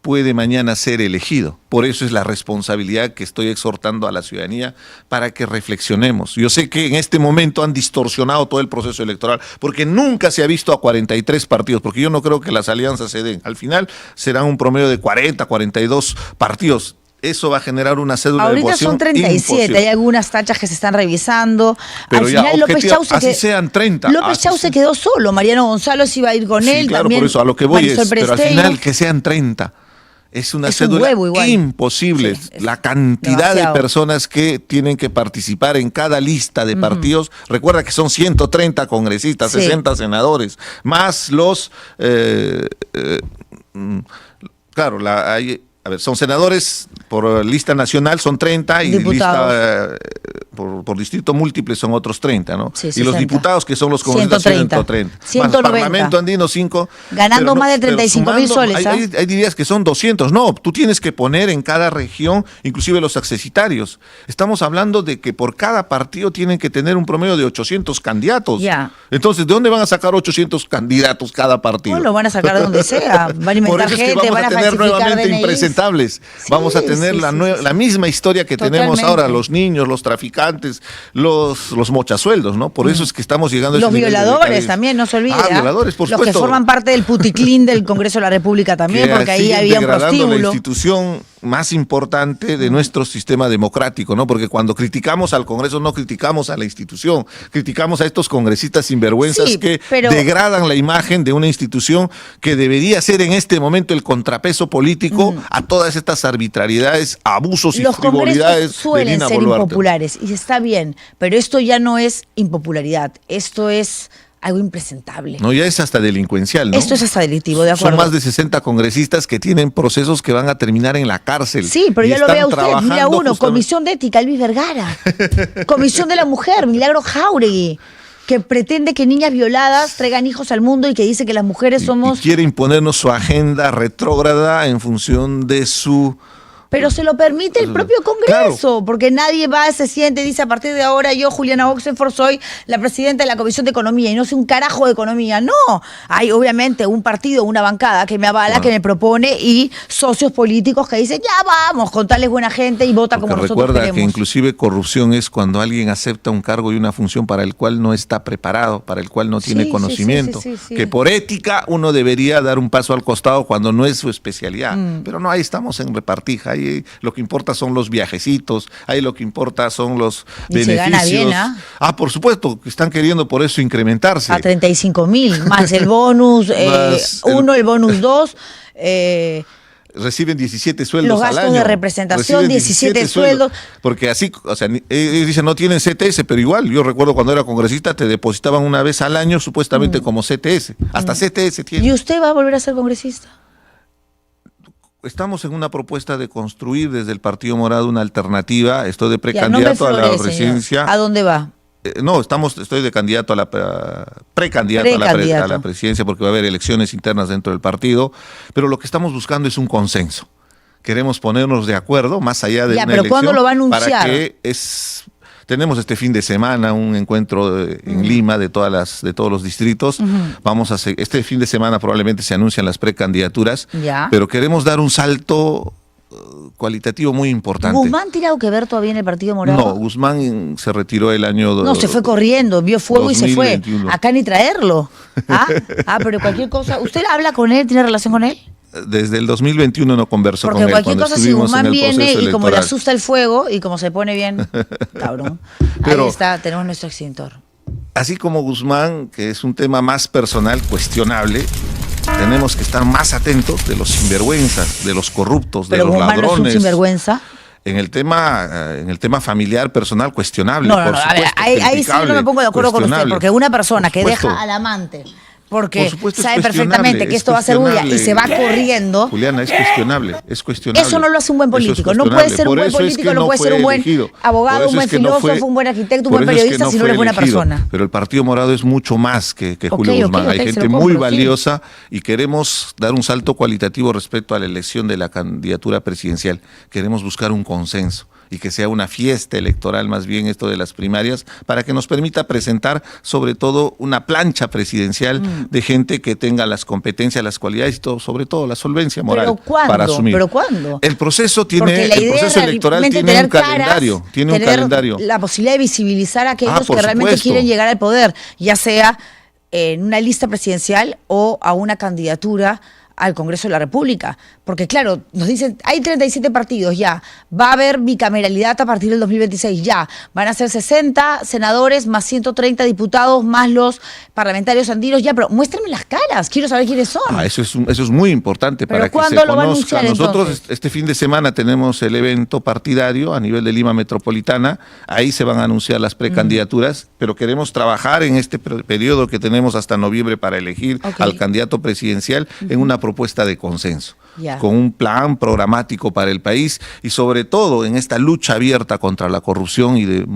Speaker 6: puede mañana ser elegido. Por eso es la responsabilidad que estoy exhortando a la ciudadanía para que reflexionemos. Yo sé que en este momento han distorsionado todo el proceso electoral, porque nunca se ha visto a 43 partidos, porque yo no creo que las alianzas se den. Al final serán un promedio de 40, 42 partidos. Eso va a generar una cédula de
Speaker 1: Ahorita
Speaker 6: votación
Speaker 1: son 37,
Speaker 6: imposible.
Speaker 1: hay algunas tachas que se están revisando.
Speaker 6: Pero
Speaker 1: Al
Speaker 6: ya,
Speaker 1: final López
Speaker 6: objetivo,
Speaker 1: Chau se
Speaker 6: así
Speaker 1: quedó,
Speaker 6: sean 30.
Speaker 1: López
Speaker 6: así
Speaker 1: Chau se
Speaker 6: sea.
Speaker 1: quedó solo, Mariano González iba a ir con
Speaker 6: Sí,
Speaker 1: él,
Speaker 6: claro,
Speaker 1: también
Speaker 6: por eso a lo que voy
Speaker 1: Marisol
Speaker 6: es, pero al
Speaker 1: Presteño.
Speaker 6: final que sean 30. Es una
Speaker 1: Es un
Speaker 6: cédula
Speaker 1: huevo igual.
Speaker 6: imposible.
Speaker 1: Sí, es
Speaker 6: la cantidad
Speaker 1: demasiado.
Speaker 6: de personas que tienen que participar en cada lista de partidos. Recuerda que son 130 congresistas,
Speaker 1: Sí.
Speaker 6: 60 senadores, más los... claro, son senadores por lista nacional, son 30, y
Speaker 1: Diputados.
Speaker 6: lista por distrito múltiple son otros 30, ¿no?
Speaker 1: Sí,
Speaker 6: y los
Speaker 1: 60.
Speaker 6: diputados, que son los congresistas,
Speaker 1: 130.
Speaker 6: 130. Más Parlamento Andino, 5.
Speaker 1: Ganando más de
Speaker 6: pero
Speaker 1: 35.000
Speaker 6: sumando,
Speaker 1: soles,
Speaker 6: hay días que son 200. No, tú tienes que poner en cada región, inclusive los accesitarios. Estamos hablando de que por cada partido tienen que tener un promedio de 800 candidatos.
Speaker 1: Ya.
Speaker 6: Entonces, ¿de dónde van a sacar 800 candidatos cada partido?
Speaker 1: No, lo van a sacar de donde sea. Van a
Speaker 6: Por
Speaker 1: inventar
Speaker 6: eso es que
Speaker 1: gente,
Speaker 6: vamos
Speaker 1: van
Speaker 6: a
Speaker 1: a
Speaker 6: tener
Speaker 1: falsificar
Speaker 6: nuevamente
Speaker 1: DNIs.
Speaker 6: impresentables.
Speaker 1: Sí,
Speaker 6: Vamos a tener
Speaker 1: sí, sí.
Speaker 6: la misma historia que tenemos
Speaker 1: Totalmente.
Speaker 6: ahora, los niños, los traficantes, los mochasueldos, ¿no? Por eso es que estamos llegando a
Speaker 1: Los
Speaker 6: ese nivel de
Speaker 1: violadores
Speaker 6: decadencia.
Speaker 1: también, no se olvide.
Speaker 6: Ah, violadores, por
Speaker 1: Los
Speaker 6: supuesto.
Speaker 1: que forman parte del puticlín del Congreso de la República también,
Speaker 6: Que
Speaker 1: porque ahí
Speaker 6: siguen
Speaker 1: había un
Speaker 6: degradando la
Speaker 1: prostíbulo.
Speaker 6: institución más importante de nuestro sistema democrático, ¿no? Porque cuando criticamos al Congreso no criticamos a la institución, criticamos a estos congresistas sinvergüenzas
Speaker 1: Sí,
Speaker 6: que
Speaker 1: pero-
Speaker 6: degradan la imagen de una institución que debería ser en este momento el contrapeso político a todas estas arbitrariedades, abusos y
Speaker 1: Los
Speaker 6: frivolidades
Speaker 1: congresos suelen
Speaker 6: de Dina
Speaker 1: ser
Speaker 6: Boluarte.
Speaker 1: impopulares y está bien, pero esto ya no es impopularidad, esto es algo impresentable.
Speaker 6: No, ya es hasta delincuencial, ¿no?
Speaker 1: Esto es hasta delictivo, de acuerdo.
Speaker 6: Son más de 60 congresistas que tienen procesos que van a terminar en la cárcel.
Speaker 1: Sí, pero
Speaker 6: Y
Speaker 1: ya lo
Speaker 6: están
Speaker 1: vea usted. Mira
Speaker 6: trabajando
Speaker 1: uno,
Speaker 6: justamente-
Speaker 1: Comisión de Ética, Luis Vergara. Comisión de la Mujer, Milagro Jáuregui, que pretende que niñas violadas traigan hijos al mundo y que dice que las mujeres somos...
Speaker 6: Y quiere imponernos su agenda retrógrada en función de su...
Speaker 1: Pero se lo permite el propio Congreso, porque nadie va, se siente y dice a partir de ahora yo, Juliana Oxenford, soy la presidenta de la Comisión de Economía y no sé un carajo de economía. No, hay obviamente un partido, una bancada que me avala,
Speaker 6: Bueno.
Speaker 1: que me propone y socios políticos que dicen ya vamos, contarles buena gente y vota como
Speaker 6: Porque
Speaker 1: nosotros
Speaker 6: recuerda
Speaker 1: queremos.
Speaker 6: que inclusive corrupción es cuando alguien acepta un cargo y una función para el cual no está preparado, para el cual no tiene
Speaker 1: Sí,
Speaker 6: conocimiento.
Speaker 1: sí.
Speaker 6: Que por ética uno debería dar un paso al costado cuando no es su especialidad. Pero no, ahí estamos en repartija. Ahí lo que importa son los viajecitos, ahí lo que importa son los
Speaker 1: Y se
Speaker 6: beneficios.
Speaker 1: gana bien, ¿ah?
Speaker 6: Por supuesto, que están queriendo por eso incrementarse.
Speaker 1: A 35.000, más el bonus
Speaker 6: Más
Speaker 1: 1, el bonus 2,
Speaker 6: Reciben 17 sueldos
Speaker 1: Los
Speaker 6: al
Speaker 1: gastos
Speaker 6: año.
Speaker 1: de representación,
Speaker 6: Reciben
Speaker 1: 17 sueldos.
Speaker 6: Porque así, o sea, ellos dicen no tienen CTS, pero igual, yo recuerdo cuando era congresista te depositaban una vez al año supuestamente como CTS. Hasta CTS tiene.
Speaker 1: ¿Y usted va a volver a ser congresista?
Speaker 6: Estamos en una propuesta de construir desde el Partido Morado una alternativa. Estoy de
Speaker 1: Ya, no me
Speaker 6: precandidato a la
Speaker 1: floree, señor.
Speaker 6: presidencia.
Speaker 1: ¿A dónde va?
Speaker 6: No, estoy de candidato a la precandidato a la presidencia porque va a haber elecciones internas dentro del partido, pero lo que estamos buscando es un consenso. Queremos ponernos de acuerdo más allá de
Speaker 1: Ya,
Speaker 6: una
Speaker 1: pero
Speaker 6: elección.
Speaker 1: ¿cuándo lo va a anunciar?
Speaker 6: Para que tenemos este fin de semana un encuentro en Lima de todos los distritos. Vamos a hacer, este fin de semana probablemente se anuncian las precandidaturas,
Speaker 1: Ya.
Speaker 6: pero queremos dar un salto cualitativo muy importante.
Speaker 1: ¿Guzmán tiene algo que ver todavía en el Partido Morado?
Speaker 6: No, Guzmán se retiró el año...
Speaker 1: No, se fue corriendo, vio fuego y se fue.
Speaker 6: 2021.
Speaker 1: Acá ni traerlo. Pero cualquier cosa. ¿Usted habla con él? ¿Tiene relación con él?
Speaker 6: Desde el 2021 no converso
Speaker 1: Porque
Speaker 6: con él.
Speaker 1: cualquier
Speaker 6: cuando
Speaker 1: cosa, si
Speaker 6: estuvimos en
Speaker 1: Guzmán
Speaker 6: el
Speaker 1: viene
Speaker 6: proceso
Speaker 1: y como le
Speaker 6: electoral.
Speaker 1: asusta el fuego y como se pone bien, cabrón.
Speaker 6: Pero-
Speaker 1: Ahí está, tenemos nuestro extintor.
Speaker 6: Así como Guzmán, que es un tema más personal, cuestionable, tenemos que estar más atentos de los sinvergüenzas, de los corruptos,
Speaker 1: Pero
Speaker 6: de los
Speaker 1: Guzmán no es un
Speaker 6: ladrones.
Speaker 1: sinvergüenza.
Speaker 6: en el tema familiar, personal, cuestionable.
Speaker 1: No,
Speaker 6: por
Speaker 1: a ver,
Speaker 6: supuesto,
Speaker 1: ahí sí no me
Speaker 6: criticable,
Speaker 1: pongo de acuerdo con usted,
Speaker 6: cuestionable.
Speaker 1: porque una persona
Speaker 6: Por
Speaker 1: que
Speaker 6: supuesto.
Speaker 1: deja al amante porque
Speaker 6: Por supuesto, es
Speaker 1: sabe
Speaker 6: cuestionable,
Speaker 1: perfectamente que
Speaker 6: es
Speaker 1: esto va a ser bulla y
Speaker 6: cuestionable.
Speaker 1: se va corriendo,
Speaker 6: Juliana, es cuestionable, es cuestionable.
Speaker 1: eso no lo hace un buen
Speaker 6: Eso es
Speaker 1: político. No puede
Speaker 6: cuestionable.
Speaker 1: ser un
Speaker 6: Por
Speaker 1: buen
Speaker 6: eso es
Speaker 1: político,
Speaker 6: que
Speaker 1: no puede ser
Speaker 6: fue
Speaker 1: un buen
Speaker 6: elegido. Por
Speaker 1: abogado,
Speaker 6: eso
Speaker 1: un buen
Speaker 6: es que no
Speaker 1: filósofo,
Speaker 6: fue-
Speaker 1: un buen arquitecto, un
Speaker 6: por
Speaker 1: buen
Speaker 6: eso es que
Speaker 1: periodista, si no
Speaker 6: fue
Speaker 1: eres buena
Speaker 6: elegido.
Speaker 1: persona.
Speaker 6: Pero el Partido Morado es mucho más que
Speaker 1: Ok,
Speaker 6: Julio Guzmán.
Speaker 1: ok,
Speaker 6: Hay
Speaker 1: se
Speaker 6: gente
Speaker 1: lo
Speaker 6: muy
Speaker 1: compro, sí.
Speaker 6: valiosa y queremos dar un salto cualitativo respecto a la elección de la candidatura presidencial. Queremos buscar un consenso y que sea una fiesta electoral más bien esto de las primarias, para que nos permita presentar sobre todo una plancha presidencial de gente que tenga las competencias, las cualidades y todo, sobre todo la solvencia moral
Speaker 1: ¿Pero cuándo?
Speaker 6: para asumir.
Speaker 1: ¿Pero cuándo?
Speaker 6: El proceso
Speaker 1: Porque la
Speaker 6: el
Speaker 1: idea
Speaker 6: proceso
Speaker 1: es
Speaker 6: electoral
Speaker 1: realmente
Speaker 6: tiene un
Speaker 1: tener caras,
Speaker 6: calendario, tiene un
Speaker 1: tener
Speaker 6: calendario.
Speaker 1: la posibilidad de visibilizar a aquellos
Speaker 6: por
Speaker 1: que realmente
Speaker 6: supuesto.
Speaker 1: quieren llegar al poder, ya sea en una lista presidencial o a una candidatura al Congreso de la República. Porque claro, nos dicen, hay 37 partidos ya, va a haber bicameralidad a partir del 2026 ya, van a ser 60 senadores más 130 diputados más los parlamentarios andinos ya, pero muéstrenme las caras, quiero saber quiénes son.
Speaker 6: Eso es muy importante
Speaker 1: ¿Pero
Speaker 6: para que se
Speaker 1: cuándo lo va a
Speaker 6: conozca.
Speaker 1: anunciar,
Speaker 6: Nosotros
Speaker 1: entonces?
Speaker 6: este fin de semana tenemos el evento partidario a nivel de Lima Metropolitana, ahí se van a anunciar las precandidaturas, pero queremos trabajar en este periodo que tenemos hasta noviembre para elegir
Speaker 1: Ok.
Speaker 6: al candidato presidencial en una propuesta de consenso.
Speaker 1: Ya.
Speaker 6: Con un plan programático para el país y sobre todo en esta lucha abierta contra la corrupción y de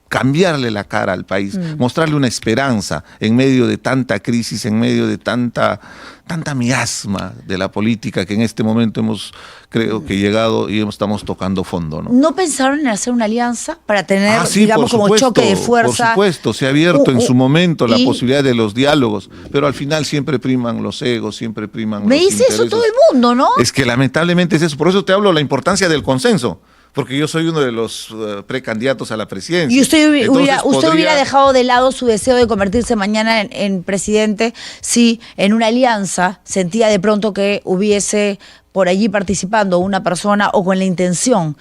Speaker 6: cambiarle la cara al país, mostrarle una esperanza en medio de tanta crisis, en medio de tanta miasma de la política que en este momento creo que llegado y estamos tocando fondo, ¿no?
Speaker 1: ¿No pensaron en hacer una alianza para tener,
Speaker 6: Sí,
Speaker 1: digamos,
Speaker 6: por
Speaker 1: como
Speaker 6: supuesto,
Speaker 1: choque de fuerza?
Speaker 6: Por supuesto, se ha abierto en su momento la
Speaker 1: y-
Speaker 6: posibilidad de los diálogos, pero al final siempre priman los egos, siempre priman
Speaker 1: Me
Speaker 6: los
Speaker 1: dice eso
Speaker 6: intereses.
Speaker 1: todo el mundo, ¿no?
Speaker 6: Es que lamentablemente es eso, por eso te hablo de la importancia del consenso, porque yo soy uno de los precandidatos a la presidencia.
Speaker 1: Y usted hubiera,
Speaker 6: Entonces,
Speaker 1: hubiera dejado de lado su deseo de convertirse mañana en presidente si en una alianza sentía de pronto que hubiese por allí participando una persona o con la intención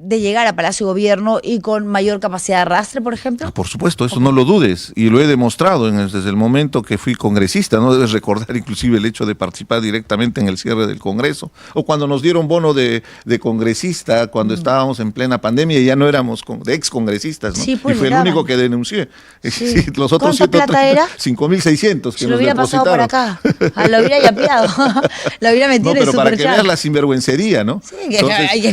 Speaker 1: de llegar a Palacio de Gobierno y con mayor capacidad de arrastre, por ejemplo.
Speaker 6: Por supuesto, eso no lo dudes, y lo he demostrado desde el momento que fui congresista. No debes recordar inclusive el hecho de participar directamente en el cierre del Congreso, o cuando nos dieron bono de congresista, cuando estábamos en plena pandemia y ya no éramos de excongresistas, ¿no?
Speaker 1: Sí, pues,
Speaker 6: y fue el
Speaker 1: le daban.
Speaker 6: único que denuncié.
Speaker 1: Sí.
Speaker 6: Los otros
Speaker 1: ¿Cuánta plata era?
Speaker 6: 5.600 que
Speaker 1: Se lo
Speaker 6: nos
Speaker 1: hubiera pasado por
Speaker 6: depositaron.
Speaker 1: acá, lo hubiera yapeado, lo hubiera metido
Speaker 6: No,
Speaker 1: en
Speaker 6: pero para que
Speaker 1: superchat.
Speaker 6: veas la sinvergüencería, ¿no?
Speaker 1: Sí,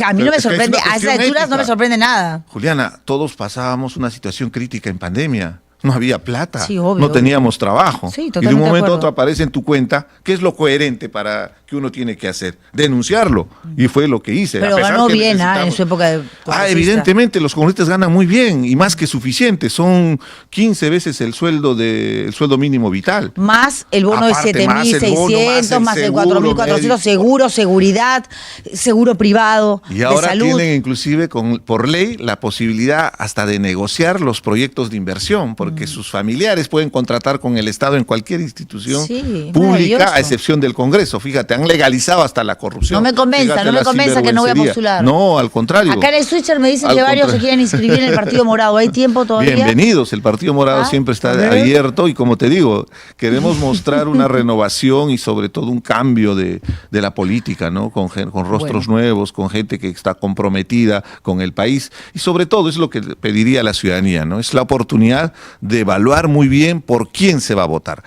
Speaker 1: a mí no me sorprende, a esas alturas no me sorprende nada.
Speaker 6: Juliana, todos pasábamos una situación crítica en pandemia. No había plata,
Speaker 1: Sí, obvio,
Speaker 6: no
Speaker 1: obvio.
Speaker 6: teníamos trabajo.
Speaker 1: Sí,
Speaker 6: y de
Speaker 1: totalmente
Speaker 6: un
Speaker 1: de
Speaker 6: momento a
Speaker 1: acuerdo.
Speaker 6: otro aparece en tu cuenta, ¿qué es lo coherente para que uno tiene que hacer? Denunciarlo. Y fue lo que hice.
Speaker 1: Pero
Speaker 6: a pesar
Speaker 1: ganó
Speaker 6: que
Speaker 1: bien,
Speaker 6: necesitamos-
Speaker 1: en su época de congresista.
Speaker 6: Evidentemente, los congresistas ganan muy bien y más que suficiente. Son 15 veces el sueldo mínimo vital.
Speaker 1: Más el bono
Speaker 6: Aparte,
Speaker 1: de
Speaker 6: más el bono,
Speaker 1: 7.600, más el
Speaker 6: seguro
Speaker 1: 4.400,
Speaker 6: médico.
Speaker 1: seguro, seguridad, seguro privado,
Speaker 6: Y ahora
Speaker 1: de salud.
Speaker 6: tienen inclusive por ley la posibilidad hasta de negociar los proyectos de inversión, porque sus familiares pueden contratar con el Estado en cualquier institución
Speaker 1: Sí,
Speaker 6: pública,
Speaker 1: maravilloso.
Speaker 6: a excepción del Congreso. Fíjate, han legalizado hasta la corrupción.
Speaker 1: No me convenza,
Speaker 6: Fíjate
Speaker 1: no me
Speaker 6: la
Speaker 1: convenza que no voy a
Speaker 6: sinvergüencería.
Speaker 1: postular.
Speaker 6: No, al contrario.
Speaker 1: Acá en el switcher me dicen
Speaker 6: Al
Speaker 1: que varios se
Speaker 6: contrario.
Speaker 1: quieren inscribir en el Partido Morado. ¿Hay tiempo todavía?
Speaker 6: Bienvenidos, el Partido Morado
Speaker 1: Ah,
Speaker 6: siempre está
Speaker 1: a ver.
Speaker 6: abierto y como te digo, queremos mostrar una renovación y sobre todo un cambio de la política, ¿no? Con rostros nuevos, con gente que está comprometida con el país y sobre todo es lo que pediría a la ciudadanía, ¿no? Es la oportunidad de evaluar muy bien por quién se va a votar.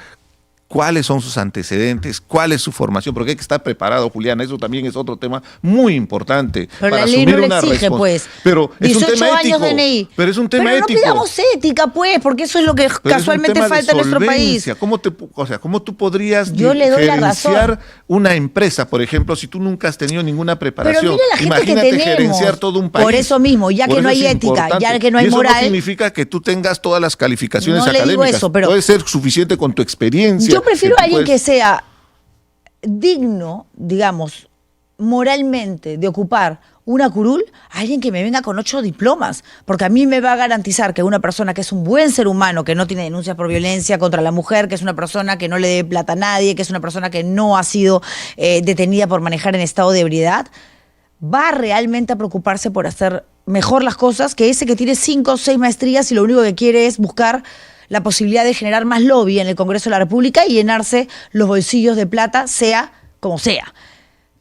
Speaker 6: ¿Cuáles son sus antecedentes? ¿Cuál es su formación? Porque hay que estar preparado, Juliana. Eso también es otro tema muy importante.
Speaker 1: Pero
Speaker 6: para
Speaker 1: la ley
Speaker 6: asumir
Speaker 1: no le
Speaker 6: una
Speaker 1: exige,
Speaker 6: respons-
Speaker 1: pues.
Speaker 6: Pero es un
Speaker 1: 18
Speaker 6: tema
Speaker 1: años
Speaker 6: ético.
Speaker 1: DNI.
Speaker 6: Pero es un tema
Speaker 1: Pero
Speaker 6: ético.
Speaker 1: no pidamos ética, pues, porque eso es lo que
Speaker 6: Pero es un
Speaker 1: casualmente
Speaker 6: tema de
Speaker 1: falta en nuestro país.
Speaker 6: solvencia. ¿Cómo tú podrías
Speaker 1: Yo le doy la
Speaker 6: gerenciar
Speaker 1: razón.
Speaker 6: una empresa, por ejemplo, si tú nunca has tenido ninguna preparación?
Speaker 1: Pero mira la gente que
Speaker 6: Imagínate
Speaker 1: tenemos.
Speaker 6: gerenciar todo un país.
Speaker 1: Por eso mismo, ya
Speaker 6: Por
Speaker 1: que no
Speaker 6: eso
Speaker 1: hay
Speaker 6: es
Speaker 1: ética,
Speaker 6: importante.
Speaker 1: ya que no hay
Speaker 6: Y eso
Speaker 1: moral.
Speaker 6: no significa que tú tengas todas las calificaciones
Speaker 1: No le digo
Speaker 6: académicas.
Speaker 1: eso, pero-
Speaker 6: Puede ser suficiente con tu experiencia.
Speaker 1: Yo prefiero
Speaker 6: tú
Speaker 1: a alguien que
Speaker 6: puedes-
Speaker 1: sea digno, digamos, moralmente de ocupar una curul, a alguien que me venga con 8 diplomas, porque a mí me va a garantizar que una persona que es un buen ser humano, que no tiene denuncias por violencia contra la mujer, que es una persona que no le debe plata a nadie, que es una persona que no ha sido detenida por manejar en estado de ebriedad, va realmente a preocuparse por hacer mejor las cosas que ese que tiene 5 o 6 maestrías y lo único que quiere es buscar la posibilidad de generar más lobby en el Congreso de la República y llenarse los bolsillos de plata, sea como sea.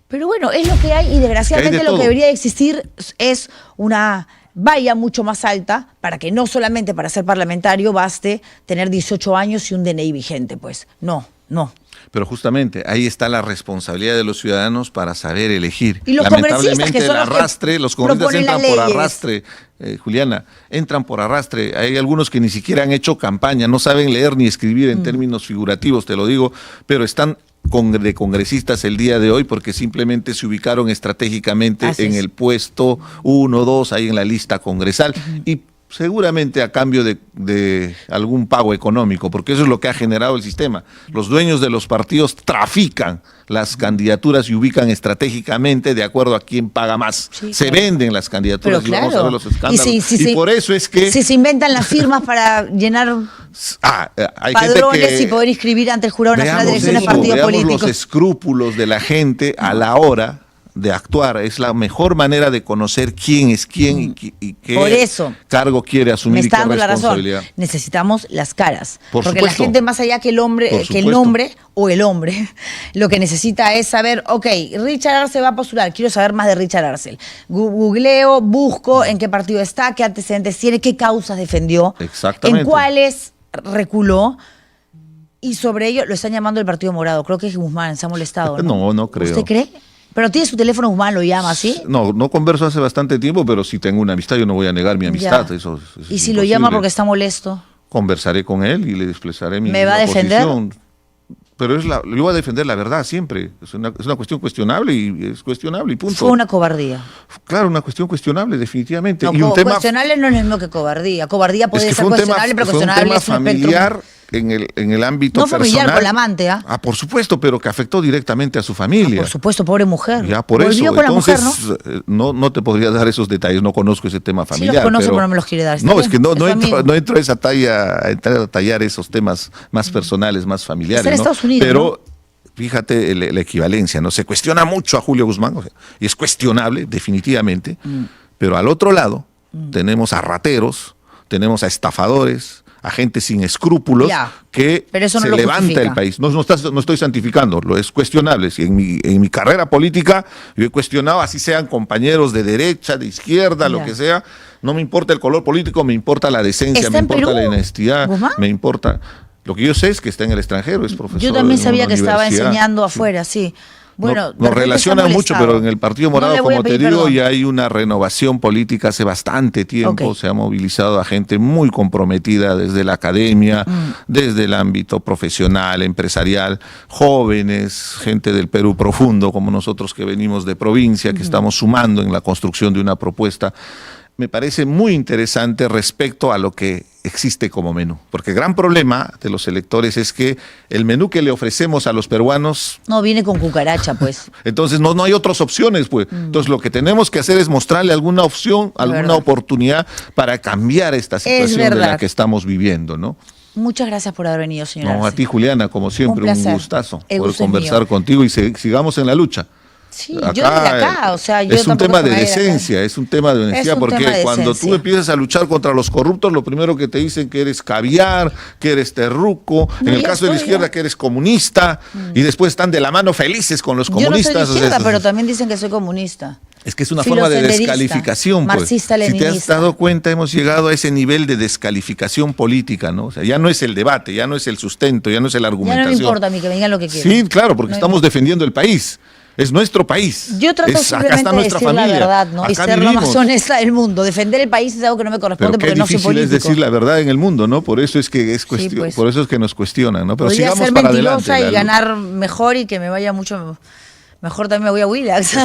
Speaker 1: Pero bueno, es lo que hay y desgraciadamente
Speaker 6: de
Speaker 1: lo
Speaker 6: todo.
Speaker 1: que debería existir es una valla mucho más alta para que no solamente para ser parlamentario baste tener 18 años y un DNI vigente, pues. No.
Speaker 6: Pero justamente ahí está la responsabilidad de los ciudadanos para saber elegir.
Speaker 1: Y los congresistas, que
Speaker 6: Lamentablemente
Speaker 1: son
Speaker 6: el
Speaker 1: los que
Speaker 6: arrastre, los congresistas
Speaker 1: proponen
Speaker 6: entran
Speaker 1: las
Speaker 6: por
Speaker 1: leyes.
Speaker 6: arrastre, Juliana, entran por arrastre. Hay algunos que ni siquiera han hecho campaña, no saben leer ni escribir en términos figurativos, te lo digo, pero están de congresistas el día de hoy porque simplemente se ubicaron estratégicamente
Speaker 1: Así
Speaker 6: en
Speaker 1: es.
Speaker 6: el puesto 1, 2, ahí en la lista congresal. Y seguramente a cambio de algún pago económico, porque eso es lo que ha generado el sistema. Los dueños de los partidos trafican las candidaturas y ubican estratégicamente de acuerdo a quién paga más.
Speaker 1: Sí,
Speaker 6: Se
Speaker 1: claro.
Speaker 6: venden las candidaturas
Speaker 1: Pero
Speaker 6: y vamos a
Speaker 1: claro.
Speaker 6: ver los escándalos.
Speaker 1: Y
Speaker 6: por eso es que
Speaker 1: si se inventan las firmas para llenar
Speaker 6: hay
Speaker 1: padrones
Speaker 6: gente que
Speaker 1: y poder inscribir ante el Jurado Nacional de Elecciones
Speaker 6: eso,
Speaker 1: partidos
Speaker 6: veamos
Speaker 1: políticos.
Speaker 6: los escrúpulos de la gente a la hora de actuar. Es la mejor manera de conocer quién es quién y qué
Speaker 1: Por eso,
Speaker 6: cargo quiere
Speaker 1: me
Speaker 6: asumir y
Speaker 1: está
Speaker 6: qué
Speaker 1: dando la razón.
Speaker 6: responsabilidad.
Speaker 1: Necesitamos las caras.
Speaker 6: Por
Speaker 1: porque
Speaker 6: supuesto.
Speaker 1: la gente, más allá que el hombre,
Speaker 6: Por
Speaker 1: que el
Speaker 6: supuesto.
Speaker 1: nombre o el hombre, lo que necesita es saber, ok, Richard Arce va a postular, quiero saber más de Richard Arce. Googleo, busco en qué partido está, qué antecedentes tiene, qué causas defendió,
Speaker 6: Exactamente.
Speaker 1: en cuáles reculó. Y sobre ello lo están llamando el Partido Morado. Creo que es Guzmán, se ha molestado.
Speaker 6: No creo.
Speaker 1: ¿Usted cree? Pero tiene su teléfono Guzmán, lo llama, ¿sí?
Speaker 6: No converso hace bastante tiempo, pero si tengo una amistad, yo no voy a negar mi amistad.
Speaker 1: Ya.
Speaker 6: Eso es
Speaker 1: Y si lo llama
Speaker 6: imposible.
Speaker 1: porque está molesto.
Speaker 6: Conversaré con él y le expresaré mi
Speaker 1: ¿Me va a defender?
Speaker 6: posición. Pero yo voy a defender la verdad siempre. Es una cuestión cuestionable y es cuestionable y punto.
Speaker 1: Fue una cobardía.
Speaker 6: Claro, una cuestión cuestionable, definitivamente.
Speaker 1: No,
Speaker 6: y un tema,
Speaker 1: cuestionable no es lo mismo que cobardía. Cobardía
Speaker 6: es
Speaker 1: puede
Speaker 6: que
Speaker 1: ser
Speaker 6: fue un tema,
Speaker 1: cuestionable, pero
Speaker 6: fue un
Speaker 1: cuestionable
Speaker 6: tema
Speaker 1: es un espectro.
Speaker 6: familiar en el ámbito
Speaker 1: No
Speaker 6: personal.
Speaker 1: familiar, con la amante, ¿ah?
Speaker 6: Por supuesto, pero que afectó directamente a su familia.
Speaker 1: Por supuesto, pobre mujer.
Speaker 6: Ya, por
Speaker 1: Volvió
Speaker 6: eso.
Speaker 1: con la mujer,
Speaker 6: Entonces, no te podría dar esos detalles, no conozco ese tema
Speaker 1: Sí
Speaker 6: familiar.
Speaker 1: los conoce, pero no me los quiere dar. Está
Speaker 6: No,
Speaker 1: bien,
Speaker 6: es que no
Speaker 1: es su
Speaker 6: entro,
Speaker 1: amigo.
Speaker 6: no entro a esa talla, a entrar a tallar esos temas más personales, más familiares.
Speaker 1: Está en
Speaker 6: ¿no?
Speaker 1: Estados Unidos,
Speaker 6: Pero fíjate la equivalencia, ¿no? Se cuestiona mucho a Julio Guzmán, o sea, y es cuestionable, definitivamente, pero al otro lado tenemos a rateros, tenemos a estafadores, a gente sin escrúpulos
Speaker 1: Ya,
Speaker 6: que
Speaker 1: pero eso no
Speaker 6: se
Speaker 1: lo
Speaker 6: levanta
Speaker 1: justifica.
Speaker 6: el país. No estoy santificando, lo es cuestionable. Si en mi carrera política yo he cuestionado, así sean compañeros de derecha, de izquierda, lo
Speaker 1: Ya.
Speaker 6: que sea, no me importa el color político, me importa la decencia,
Speaker 1: ¿Está
Speaker 6: me
Speaker 1: en
Speaker 6: importa
Speaker 1: Perú,
Speaker 6: la honestidad,
Speaker 1: Guzmán?
Speaker 6: me importa... Lo que yo sé es que está en el extranjero, es profesor.
Speaker 1: Yo también
Speaker 6: en
Speaker 1: sabía
Speaker 6: una
Speaker 1: que estaba
Speaker 6: universidad.
Speaker 1: enseñando afuera, sí. Bueno, de
Speaker 6: Nos
Speaker 1: repente
Speaker 6: relaciona
Speaker 1: está
Speaker 6: mucho,
Speaker 1: molestado.
Speaker 6: pero en el Partido
Speaker 1: No
Speaker 6: Morado,
Speaker 1: le voy a
Speaker 6: como te
Speaker 1: pedir
Speaker 6: digo,
Speaker 1: perdón.
Speaker 6: ya hay una renovación política hace bastante tiempo.
Speaker 1: Ok.
Speaker 6: Se ha movilizado a gente muy comprometida desde la academia, desde el ámbito profesional, empresarial, jóvenes, gente del Perú profundo, como nosotros que venimos de provincia, que estamos sumando en la construcción de una propuesta. Me parece muy interesante respecto a lo que existe como menú. Porque el gran problema de los electores es que el menú que le ofrecemos a los peruanos,
Speaker 1: No, viene con cucaracha, pues.
Speaker 6: entonces no hay otras opciones, pues. Entonces lo que tenemos que hacer es mostrarle alguna opción, alguna
Speaker 1: verdad.
Speaker 6: oportunidad para cambiar esta situación de
Speaker 1: verdad.
Speaker 6: la que estamos viviendo, ¿no?
Speaker 1: Muchas gracias por haber venido, señora.
Speaker 6: No, a ti, Juliana, como siempre, un
Speaker 1: placer.
Speaker 6: gustazo
Speaker 1: El
Speaker 6: poder
Speaker 1: gusto es
Speaker 6: conversar
Speaker 1: mío.
Speaker 6: contigo y sigamos en la lucha.
Speaker 1: Sí, yo desde acá, o sea, yo
Speaker 6: es un
Speaker 1: tampoco
Speaker 6: tema de
Speaker 1: se me va a ir acá.
Speaker 6: decencia, es un tema de honestidad,
Speaker 1: un
Speaker 6: porque
Speaker 1: tema de
Speaker 6: cuando tú
Speaker 1: decencia.
Speaker 6: empiezas a luchar contra los corruptos, lo primero que te dicen que eres caviar, que eres terruco,
Speaker 1: No,
Speaker 6: en el
Speaker 1: ya
Speaker 6: caso de la
Speaker 1: estoy,
Speaker 6: izquierda
Speaker 1: ya.
Speaker 6: que eres comunista, y después están de la mano felices con los
Speaker 1: Yo no
Speaker 6: comunistas.
Speaker 1: soy de
Speaker 6: o sea,
Speaker 1: izquierda, pero también dicen que soy comunista.
Speaker 6: es que es una forma de
Speaker 1: Filosenderista,
Speaker 6: descalificación. Pues. Si te has
Speaker 1: marxista-leninista.
Speaker 6: dado cuenta, hemos llegado a ese nivel de descalificación política, ¿no? O sea, ya no es el debate, ya no es el sustento, ya no es la
Speaker 1: Ya
Speaker 6: argumentación.
Speaker 1: no me importa a mí que me digan lo que quieran.
Speaker 6: Sí, claro, porque
Speaker 1: No
Speaker 6: estamos defendiendo el país. Es nuestro país.
Speaker 1: Yo trato
Speaker 6: acá
Speaker 1: simplemente
Speaker 6: está
Speaker 1: de
Speaker 6: nuestra
Speaker 1: decir
Speaker 6: familia.
Speaker 1: la verdad, ¿no? Y
Speaker 6: Acá
Speaker 1: ser lo más
Speaker 6: vivimos.
Speaker 1: honesta del mundo. Defender el país es algo que no me corresponde
Speaker 6: Pero qué
Speaker 1: porque no soy
Speaker 6: difícil
Speaker 1: político.
Speaker 6: es decir la verdad en el mundo, ¿no? Por eso es que
Speaker 1: pues.
Speaker 6: por eso es que nos cuestionan, ¿no? Pero
Speaker 1: Podría
Speaker 6: sigamos
Speaker 1: ser
Speaker 6: para
Speaker 1: mentirosa
Speaker 6: adelante.
Speaker 1: y ganar mejor y que me vaya mucho mejor. También me voy a Willax.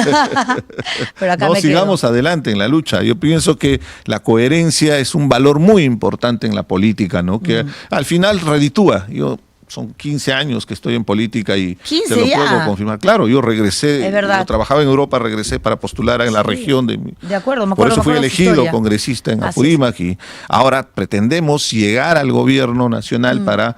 Speaker 1: Pero acá
Speaker 6: No,
Speaker 1: me
Speaker 6: sigamos
Speaker 1: quedo.
Speaker 6: adelante en la lucha. Yo pienso que la coherencia es un valor muy importante en la política, ¿no? Que al final reditúa. Son 15 años que estoy en política y
Speaker 1: 15
Speaker 6: te lo
Speaker 1: ya.
Speaker 6: puedo confirmar. Claro, yo regresé,
Speaker 1: Es verdad.
Speaker 6: yo trabajaba en Europa, regresé para postular en la
Speaker 1: Sí,
Speaker 6: región de
Speaker 1: de acuerdo, me
Speaker 6: Por
Speaker 1: acuerdo,
Speaker 6: eso
Speaker 1: me
Speaker 6: fui
Speaker 1: acuerdo su
Speaker 6: elegido
Speaker 1: historia.
Speaker 6: congresista en
Speaker 1: Así
Speaker 6: Apurímac y ahora pretendemos llegar al gobierno nacional para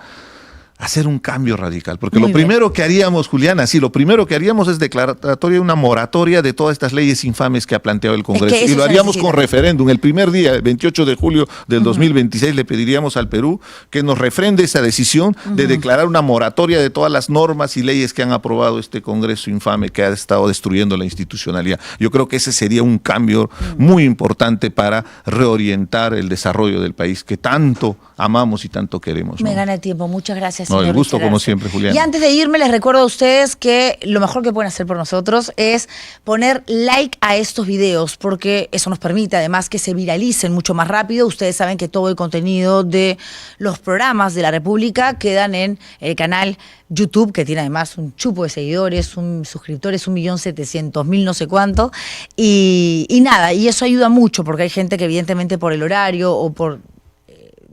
Speaker 6: hacer un cambio radical, porque
Speaker 1: Muy
Speaker 6: lo primero que haríamos, Juliana, sí, lo primero que haríamos es declaratoria, una moratoria de todas estas leyes infames que ha planteado el Congreso.
Speaker 1: Es que eso
Speaker 6: Y lo
Speaker 1: se
Speaker 6: haríamos
Speaker 1: necesita.
Speaker 6: con referéndum. El primer día, el 28 de julio del 2026, le pediríamos al Perú que nos refrende esa decisión de declarar una moratoria de todas las normas y leyes que han aprobado este Congreso infame que ha estado destruyendo la institucionalidad. Yo creo que ese sería un cambio muy importante para reorientar el desarrollo del país que tanto amamos y tanto queremos, ¿no?
Speaker 1: Me gana el tiempo. Muchas gracias,
Speaker 6: No, el
Speaker 1: señor
Speaker 6: gusto
Speaker 1: Richard
Speaker 6: como
Speaker 1: Arce.
Speaker 6: siempre, Julián.
Speaker 1: Y antes de irme, les recuerdo a ustedes que lo mejor que pueden hacer por nosotros es poner like a estos videos, porque eso nos permite además que se viralicen mucho más rápido. Ustedes saben que todo el contenido de los programas de la República quedan en el canal YouTube, que tiene además un chupo de seguidores, suscriptores, 1.700.000, no sé cuánto. Y nada, y eso ayuda mucho, porque hay gente que evidentemente por el horario o por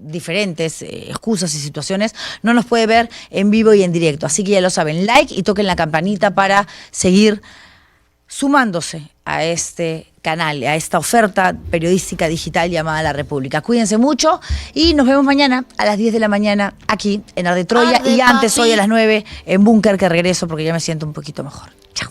Speaker 1: diferentes excusas y situaciones, no nos puede ver en vivo y en directo. Así que ya lo saben, like y toquen la campanita para seguir sumándose a este canal, a esta oferta periodística digital llamada La República. Cuídense mucho y nos vemos mañana a las 10 de la mañana aquí en Arde Troya
Speaker 2: Arde,
Speaker 1: y antes
Speaker 2: papi.
Speaker 1: hoy a las 9 en Búnker, que regreso porque ya me siento un poquito mejor. Chao.